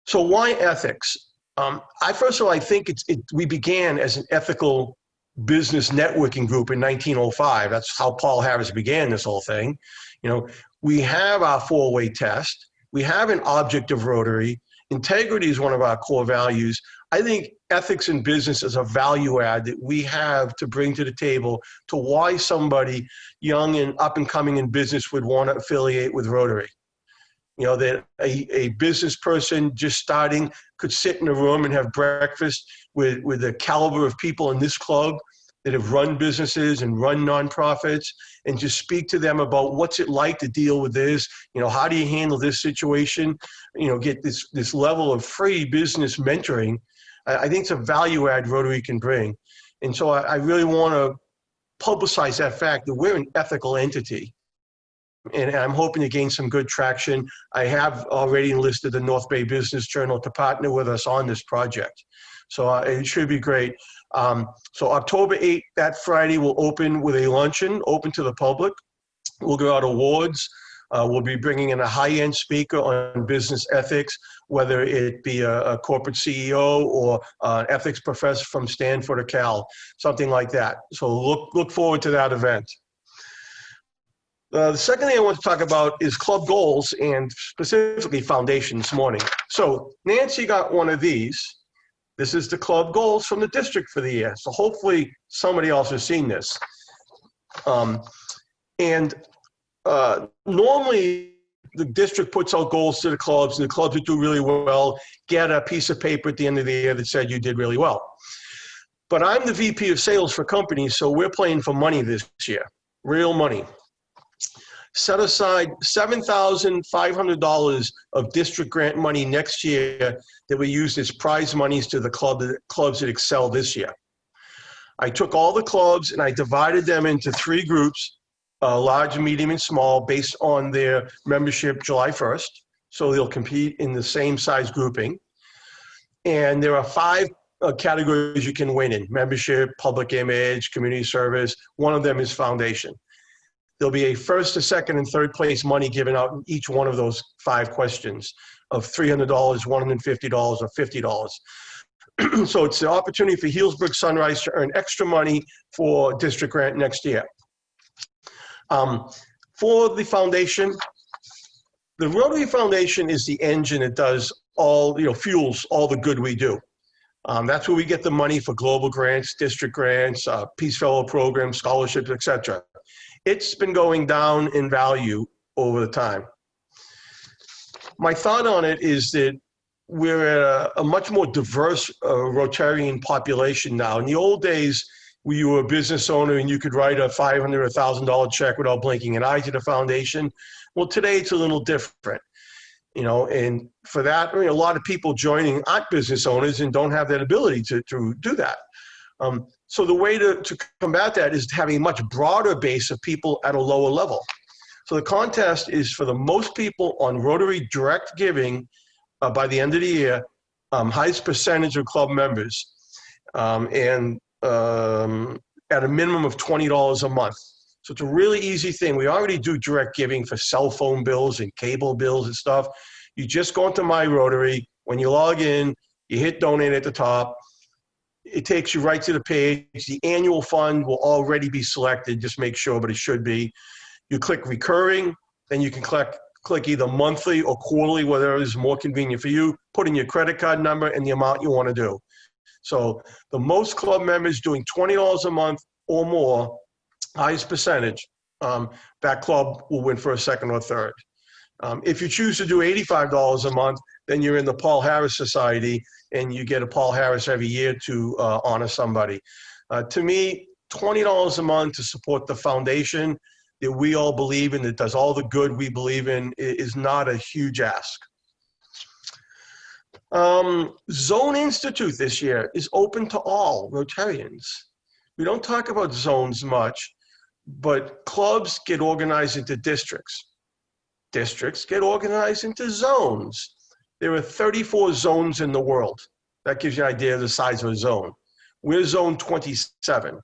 So why ethics? First of all, I think we began as an ethical business networking group in 1905. That's how Paul Harris began this whole thing. We have our four-way test. We have an object of Rotary. Integrity is one of our core values. I think ethics in business is a value add that we have to bring to the table to why somebody young and up and coming in business would want to affiliate with Rotary. That a business person just starting could sit in a room and have breakfast with the caliber of people in this club that have run businesses and run nonprofits, and just speak to them about what's it like to deal with this, how do you handle this situation, get this level of free business mentoring. I think it's a value add Rotary can bring. And so I really want to publicize that fact that we're an ethical entity. And I'm hoping to gain some good traction. I have already enlisted the North Bay Business Journal to partner with us on this project. So it should be great. So October 8th, that Friday, we'll open with a luncheon, open to the public. We'll give out awards. We'll be bringing in a high-end speaker on business ethics, whether it be a corporate CEO or an ethics professor from Stanford or Cal, something like that. So look forward to that event. The second thing I want to talk about is club goals, and specifically foundation this morning. So Nancy got one of these. This is the club goals from the district for the year. So hopefully somebody else has seen this. Normally the district puts out goals to the clubs, and the clubs that do really well get a piece of paper at the end of the year that said you did really well. But I'm the VP of sales for companies, so we're playing for money this year, real money. Set aside $7,500 of district grant money next year that we use as prize monies to the clubs that excel this year. I took all the clubs and I divided them into 3 groups, large, medium, and small, based on their membership July 1st. So they'll compete in the same size grouping. And there are 5 categories you can win in: membership, public image, community service. One of them is foundation. There'll be a first, a second, and third place money given out in each one of those 5 questions of $300, $150, or $50. So it's the opportunity for Healdsburg Sunrise to earn extra money for district grant next year. For the foundation, the Rotary Foundation is the engine that does all, fuels all the good we do. That's where we get the money for global grants, district grants, Peace Fellow programs, scholarships, etc. It's been going down in value over the time. My thought on it is that we're at a much more diverse Rotarian population now. In the old days, where you were a business owner and you could write a $500 or $1,000 check without blinking an eye to the foundation. Well, today it's a little different, and for that, a lot of people joining aren't business owners and don't have that ability to do that. So the way to combat that is to have a much broader base of people at a lower level. So the contest is for the most people on Rotary direct giving by the end of the year, highest percentage of club members, and at a minimum of $20 a month. So it's a really easy thing. We already do direct giving for cell phone bills and cable bills and stuff. You just go into My Rotary. When you log in, you hit donate at the top. It takes you right to the page. The annual fund will already be selected. Just make sure, but it should be. You click recurring, then you can click either monthly or quarterly, whatever is more convenient for you. Put in your credit card number and the amount you want to do. So the most club members doing $20 a month or more, highest percentage, that club will win for a second or third. If you choose to do $85 a month, then you're in the Paul Harris Society and you get a Paul Harris every year to honor somebody. To me, $20 a month to support the foundation that we all believe in, that does all the good we believe in, is not a huge ask. Zone Institute this year is open to all Rotarians. We don't talk about zones much, but clubs get organized into districts. Districts get organized into zones. There are 34 zones in the world. That gives you an idea of the size of a zone. We're zone 27.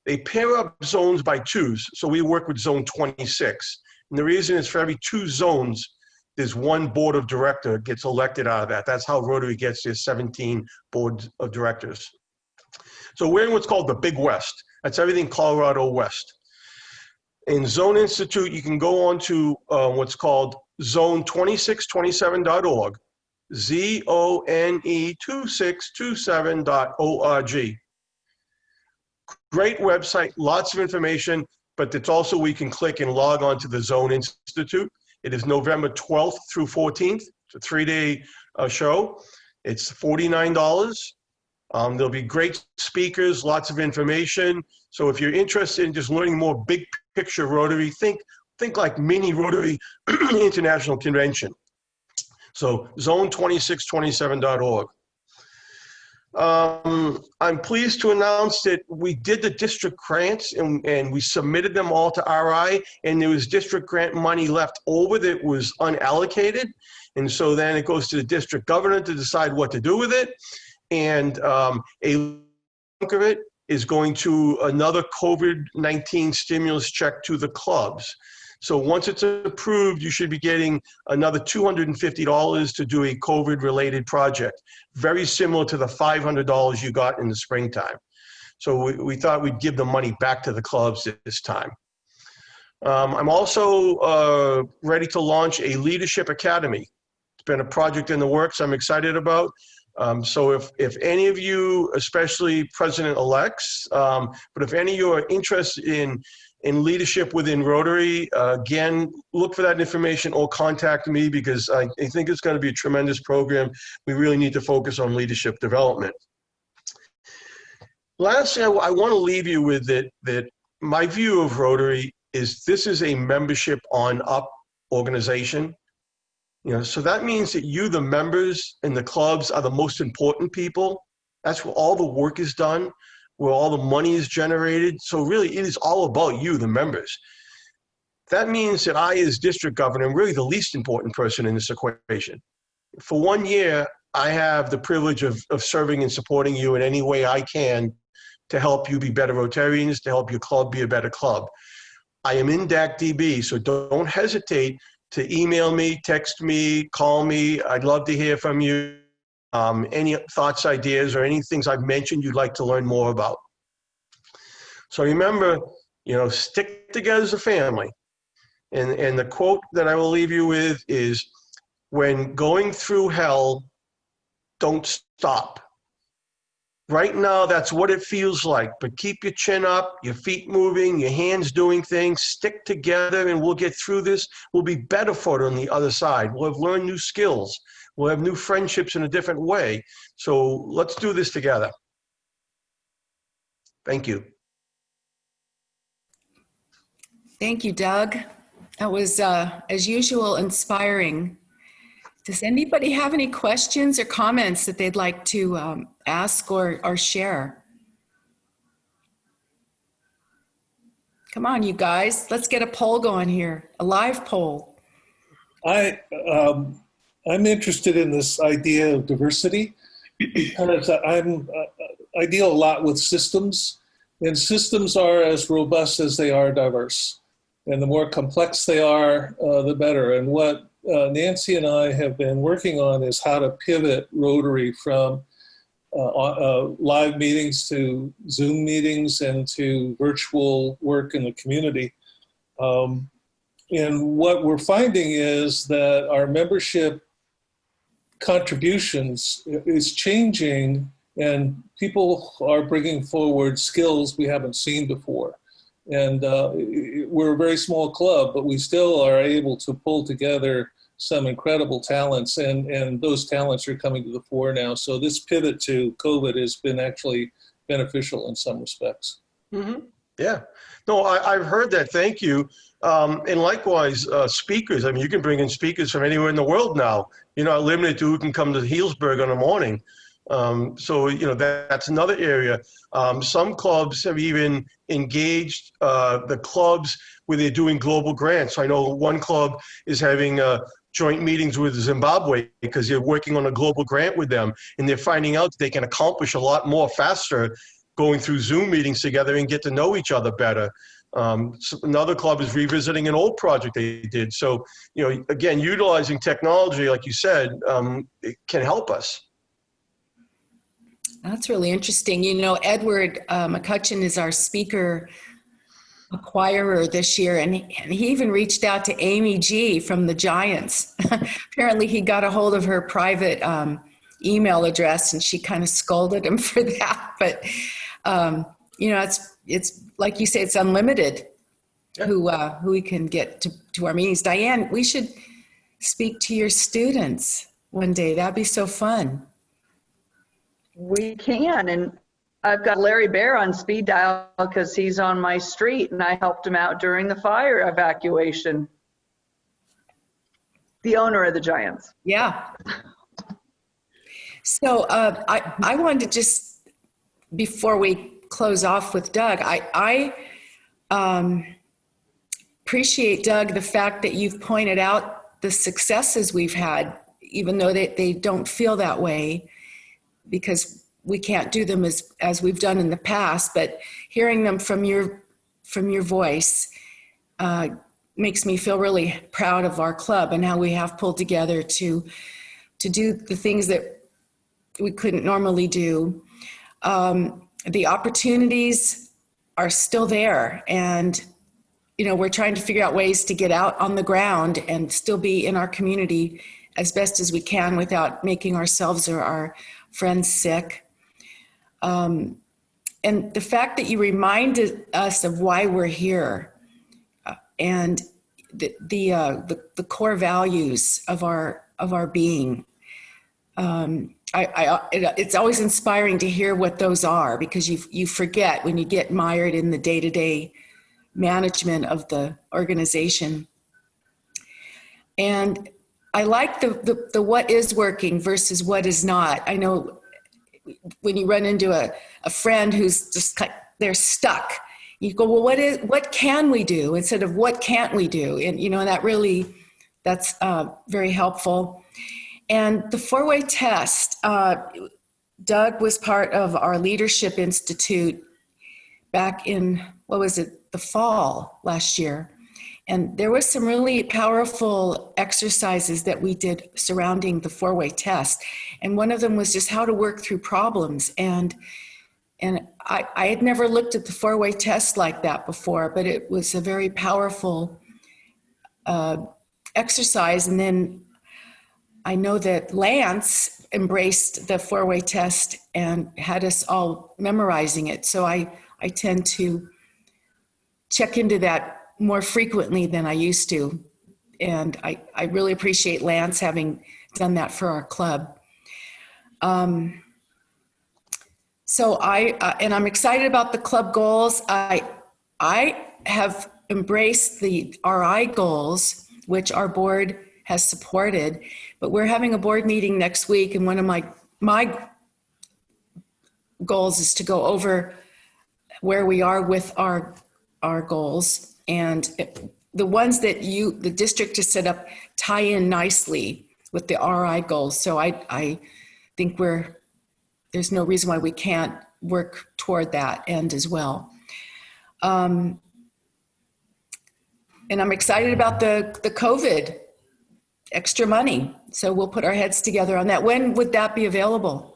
They pair up zones by 2s, so we work with zone 26. And the reason is for every 2 zones, there's 1 board of director gets elected out of that. That's how Rotary gets their 17 board of directors. So we're in what's called the Big West. That's everything Colorado West. In Zone Institute, you can go on to what's called zone2627.org, zone2627.org. Great website, lots of information, but it's also we can click and log on to the Zone Institute. It is November 12th through 14th. It's a 3-day show. It's $49. There'll be great speakers, lots of information. So if you're interested in just learning more big picture Rotary, think like mini Rotary International Convention. So zone2627.org. I'm pleased to announce that we did the district grants and we submitted them all to RI, and there was district grant money left over that was unallocated. And so then it goes to the district governor to decide what to do with it. And a chunk of it is going to another COVID-19 stimulus check to the clubs. So once it's approved, you should be getting another $250 to do a COVID-related project, very similar to the $500 you got in the springtime. So we thought we'd give the money back to the clubs this time. I'm also ready to launch a leadership academy. It's been a project in the works I'm excited about. So if any of you, especially president-elects, but if any of you are interested in leadership within Rotary, again, look for that information or contact me, because I think it's going to be a tremendous program. We really need to focus on leadership development. lastly, I want to leave you with that my view of Rotary is this is a membership on up organization. So that means that you, the members and the clubs, are the most important people. That's where all the work is done, where all the money is generated. So really, it is all about you, the members. That means that I, as district governor, am really the least important person in this equation. For 1 year, I have the privilege of serving and supporting you in any way I can to help you be better Rotarians, to help your club be a better club. I am in DAC-DB, so don't hesitate to email me, text me, call me. I'd love to hear from you. Any thoughts, ideas, or any things I've mentioned you'd like to learn more about. So remember, stick together as a family. And the quote that I will leave you with is, when going through hell, don't stop. Right now, that's what it feels like. But keep your chin up, your feet moving, your hands doing things. Stick together, and we'll get through this. We'll be better for it on the other side. We'll have learned new skills. We'll have new friendships in a different way. So let's do this together. Thank you. Thank you, Doug. That was, as usual, inspiring. Does anybody have any questions or comments that they'd like to ask or share? Come on, you guys. Let's get a poll going here, a live poll. I'm interested in this idea of diversity because I deal a lot with systems, and systems are as robust as they are diverse. And the more complex they are, the better. And what Nancy and I have been working on is how to pivot Rotary from live meetings to Zoom meetings and to virtual work in the community. And what we're finding is that our membership contributions is changing, and people are bringing forward skills we haven't seen before. And we're a very small club, but we still are able to pull together some incredible talents, and those talents are coming to the fore now. So this pivot to COVID has been actually beneficial in some respects. Mm-hmm. Yeah. No, I've heard that. Thank you. And likewise, speakers. I mean, you can bring in speakers from anywhere in the world now. You're not limited to who can come to Healdsburg in the morning. So, that's another area. Some clubs have even engaged the clubs where they're doing global grants. I know one club is having joint meetings with Zimbabwe because they're working on a global grant with them, and they're finding out that they can accomplish a lot more faster going through Zoom meetings together and get to know each other better. So another club is revisiting an old project they did. So, again, utilizing technology, like you said, it can help us. That's really interesting. Edward McCutcheon is our speaker acquirer this year, and he even reached out to Amy G from the Giants. Apparently he got a hold of her private email address, and she kind of scolded him for that. But, it's like you say, it's unlimited. Yeah. Who we can get to our meetings. Diane, we should speak to your students one day. That'd be so fun. We can, and I've got Larry Bear on speed dial because he's on my street, and I helped him out during the fire evacuation. The owner of the Giants. Yeah. So I wanted to just, before we close off with Doug, I appreciate, Doug, the fact that you've pointed out the successes we've had, even though they don't feel that way, because we can't do them as we've done in the past. But hearing them from your voice makes me feel really proud of our club and how we have pulled together to do the things that we couldn't normally do. The opportunities are still there, and we're trying to figure out ways to get out on the ground and still be in our community as best as we can without making ourselves or our friends sick. And the fact that you reminded us of why we're here and the core values of our being, It's always inspiring to hear what those are, because you forget when you get mired in the day-to-day management of the organization. And I like the what is working versus what is not. I know when you run into a friend who's just they're stuck, you go, well, what can we do instead of what can't we do? And that's very helpful. And the four-way test, Doug was part of our Leadership Institute back in, the fall last year. And there was some really powerful exercises that we did surrounding the four-way test. And one of them was just how to work through problems. And I had never looked at the four-way test like that before, but it was a very powerful exercise. And then I know that Lance embraced the four-way test and had us all memorizing it. So I tend to check into that more frequently than I used to. And I really appreciate Lance having done that for our club. So I'm excited about the club goals. I have embraced the RI goals, which our board has supported, but we're having a board meeting next week. And one of my goals is to go over where we are with our goals, and the ones that the district has set up tie in nicely with the RI goals. So I think there's no reason why we can't work toward that end as well. And I'm excited about the COVID extra money. So we'll put our heads together on that. When would that be available?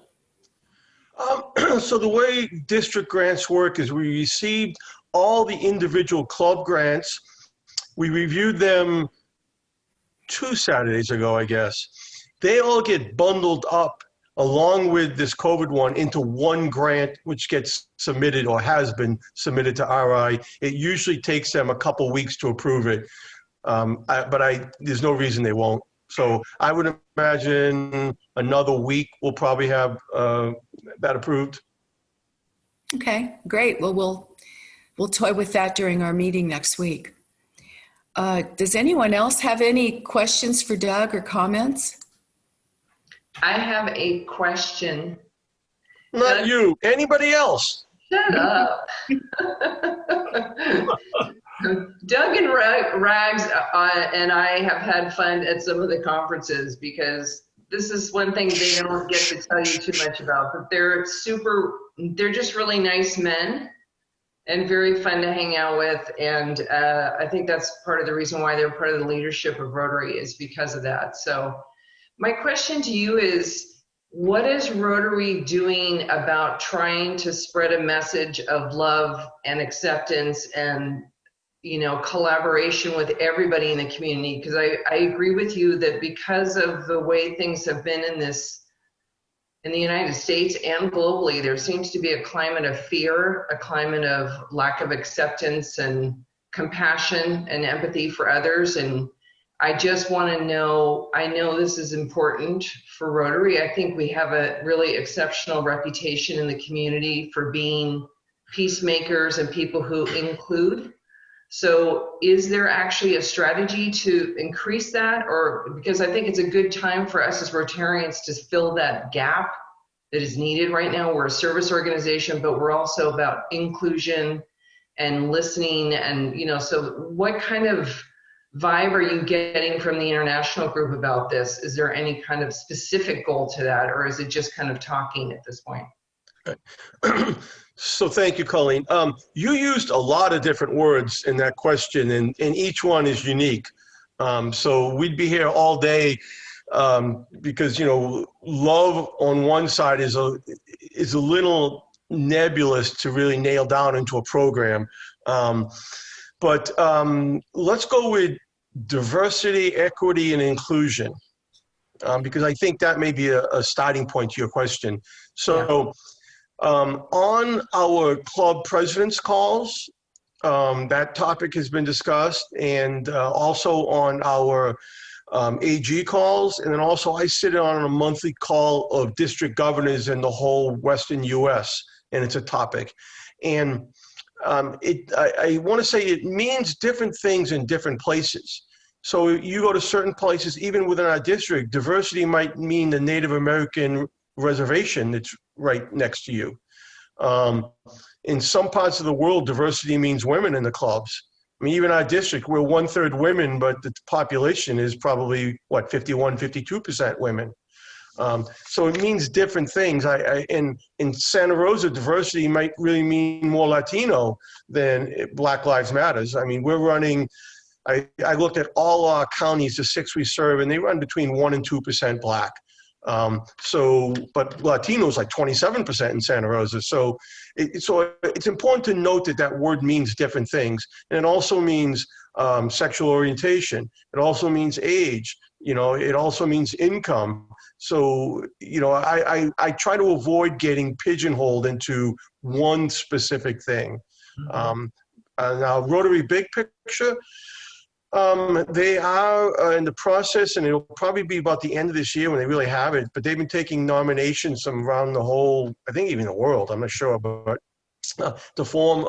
So the way district grants work is we received all the individual club grants. We reviewed them 2 Saturdays ago, I guess. They all get bundled up along with this COVID one into one grant, which gets submitted or has been submitted to RI. It usually takes them a couple weeks to approve it, but there's no reason they won't. So I would imagine another week we'll probably have that approved. Okay, great. Well, we'll toy with that during our meeting next week. Does anyone else have any questions for Doug or comments? I have a question. Not Doug, you, anybody else? Shut up. Doug and Rags and I have had fun at some of the conferences, because this is one thing they don't get to tell you too much about, but they're just really nice men and very fun to hang out with. And I think that's part of the reason why they're part of the leadership of Rotary, is because of that. So my question to you is, what is Rotary doing about trying to spread a message of love and acceptance and, collaboration with everybody in the community? Because I agree with you that because of the way things have been in the United States and globally, there seems to be a climate of fear, a climate of lack of acceptance and compassion and empathy for others. And I just want to know, I know this is important for Rotary. I think we have a really exceptional reputation in the community for being peacemakers and people who include. So is there actually a strategy to increase that? Or because I think it's a good time for us as Rotarians to fill that gap that is needed right now. We're a service organization, but we're also about inclusion and listening. And, so what kind of vibe are you getting from the international group about this? Is there any kind of specific goal to that, or is it just kind of talking at this point? So thank you, Colleen. You used a lot of different words in that question, and each one is unique. So we'd be here all day because, love on one side is a little nebulous to really nail down into a program. But let's go with diversity, equity, and inclusion, because I think that may be a starting point to your question. So on our club president's calls, that topic has been discussed, and also on our AG calls, and then also I sit on a monthly call of district governors in the whole Western US, and it's a topic. And I want to say it means different things in different places. So you go to certain places, even within our district, diversity might mean the Native American reservation that's right next to you. In some parts of the world, diversity means women in the clubs. I mean, even our district, we're 1/3 women, but the population is probably, what, 51, 52% women. So it means different things. In Santa Rosa, diversity might really mean more Latino than Black Lives Matters. I mean, we're running, I looked at all our counties, the 6 we serve, and they run between 1% and 2% Black. But Latino is like 27% in Santa Rosa. So it's important to note that that word means different things. And it also means sexual orientation. It also means age. You know, it also means income. So, you know, I try to avoid getting pigeonholed into one specific thing. Now, Rotary Big Picture, they are in the process, and it'll probably be about the end of this year when they really have it, but they've been taking nominations from around the whole, I think even the world, I'm not sure, but to form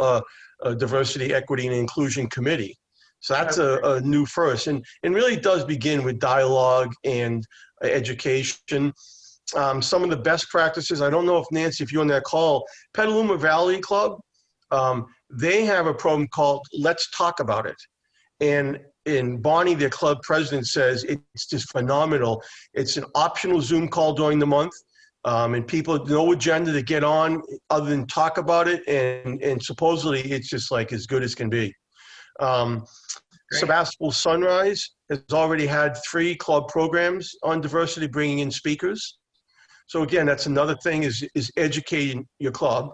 a diversity, equity, and inclusion committee. So that's a new first, and really does begin with dialogue and education. Some of the best practices, I don't know if Nancy, if you're on that call, Petaluma Valley Club, they have a program called Let's Talk About It. And Bonnie, their club president, says it's just phenomenal. It's an optional Zoom call during the month, and people, no agenda to get on other than talk about it, and supposedly it's just like as good as can be. Sebastopol Sunrise has already had 3 club programs on diversity, bringing in speakers. So again, that's another thing is educating your club.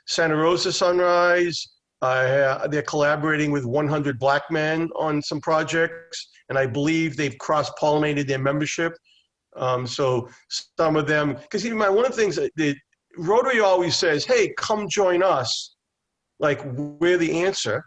Santa Rosa Sunrise, they're collaborating with 100 Black Men on some projects, and I believe they've cross-pollinated their membership. So some of them, because even one of the things that Rotary always says, hey, come join us, like we're the answer.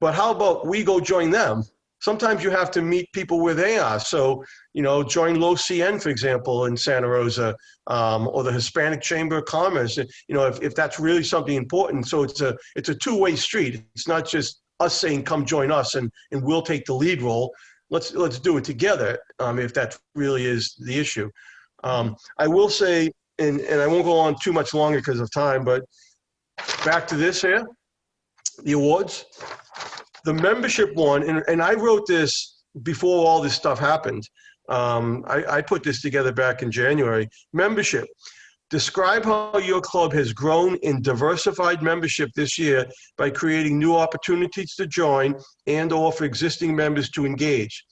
But how about we go join them? Sometimes you have to meet people where they are. So, you know, join Low CN, for example, in Santa Rosa, or the Hispanic Chamber of Commerce, you know, if that's really something important. So it's a two-way street. It's not just us saying, come join us and we'll take the lead role. Let's do it together, if that really is the issue. I will say, and I won't go on too much longer because of time, but back to this here, the awards. The membership one, and I wrote this before all this stuff happened. I put this together back in January. Membership. Describe how your club has grown in diversified membership this year by creating new opportunities to join and or for existing members to engage.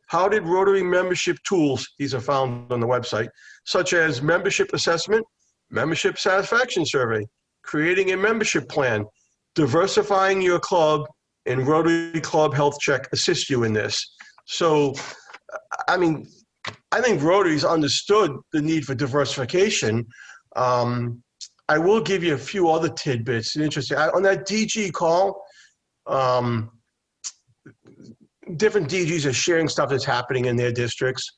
How did Rotary membership tools, these are found on the website, such as membership assessment, membership satisfaction survey, creating a membership plan, diversifying your club, and Rotary Club Health Check assist you in this. So, I mean, I think Rotary's understood the need for diversification. I will give you a few other tidbits. Interesting. On that DG call, different DGs are sharing stuff that's happening in their districts.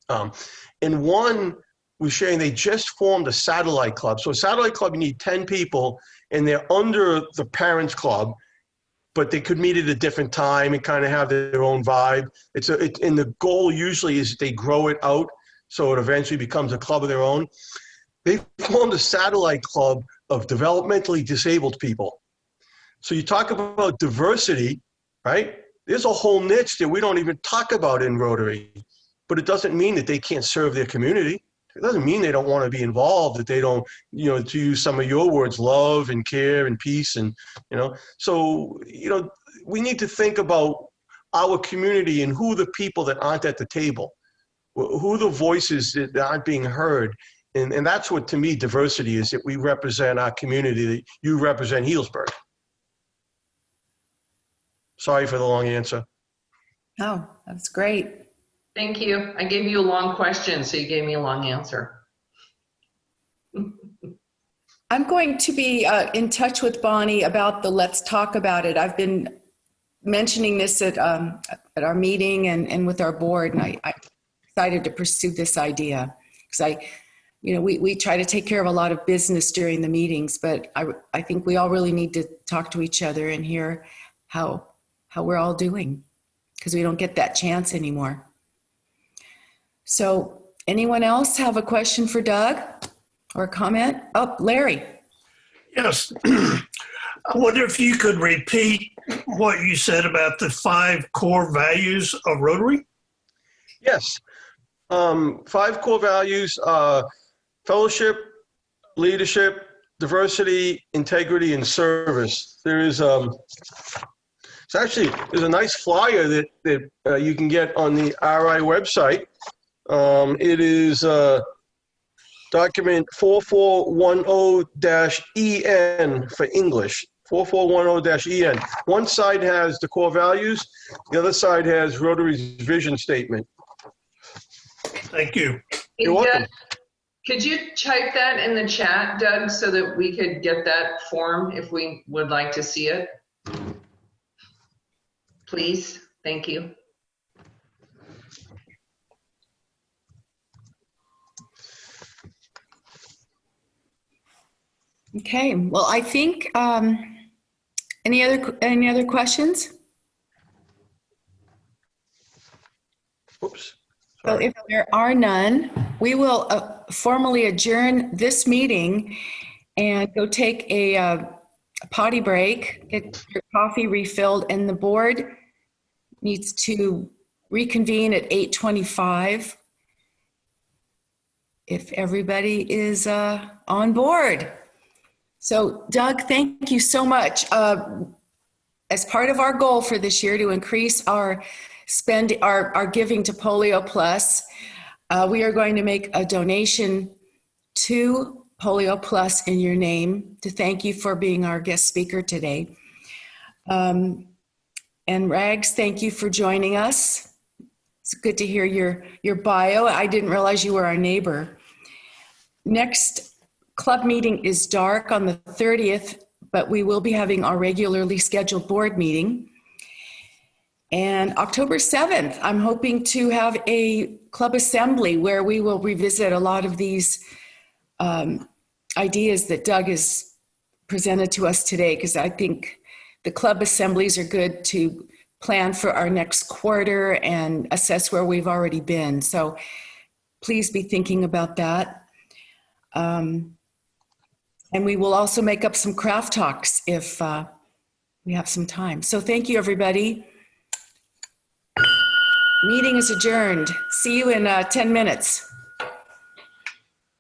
And one was sharing they just formed a satellite club. So a satellite club, you need 10 people, and they're under the parents' club, but they could meet at a different time and kind of have their own vibe. And the goal usually is they grow it out so it eventually becomes a club of their own. They formed a satellite club of developmentally disabled people. So you talk about diversity, right? There's a whole niche that we don't even talk about in Rotary, but it doesn't mean that they can't serve their community. It doesn't mean they don't want to be involved, that they don't, you know, to use some of your words, love and care and peace and, you know. So, you know, we need to think about our community and who are the people that aren't at the table, who are the voices that aren't being heard. And that's what, to me, diversity is, that we represent our community, that you represent Healdsburg. Sorry for the long answer. Oh, that's great. Thank you. I gave you a long question, so you gave me a long answer. I'm going to be in touch with Bonnie about the Let's Talk About It. I've been mentioning this at our meeting and with our board, and I decided to pursue this idea because we try to take care of a lot of business during the meetings, but I think we all really need to talk to each other and hear how we're all doing, because we don't get that chance anymore. So anyone else have a question for Doug or a comment? Oh, Larry. Yes. I wonder if you could repeat what you said about the 5 core values of Rotary? Yes. 5 core values are fellowship, leadership, diversity, integrity, and service. There's a nice flyer that you can get on the RI website. It is document 4410-EN for English. 4410-EN. One side has the core values, the other side has Rotary's vision statement. Thank you. You're welcome. Could you type that in the chat, Doug, so that we could get that form if we would like to see it? Please, thank you. Okay, well, I think, any other questions? Oops. So if there are none, we will formally adjourn this meeting and go take a potty break, get your coffee refilled, and the board needs to reconvene at 8:25 if everybody is on board. So Doug, thank you so much. As part of our goal for this year to increase our giving to Polio Plus, we are going to make a donation to Polio Plus in your name to thank you for being our guest speaker today. And Rags, thank you for joining us. It's good to hear your bio. I didn't realize you were our neighbor. Next club meeting is dark on the 30th, but we will be having our regularly scheduled board meeting. And October 7th, I'm hoping to have a club assembly where we will revisit a lot of these ideas that Doug has presented to us today, because I think the club assemblies are good to plan for our next quarter and assess where we've already been. So please be thinking about that. And we will also make up some craft talks if we have some time. So thank you, everybody. Meeting is adjourned. See you in 10 minutes.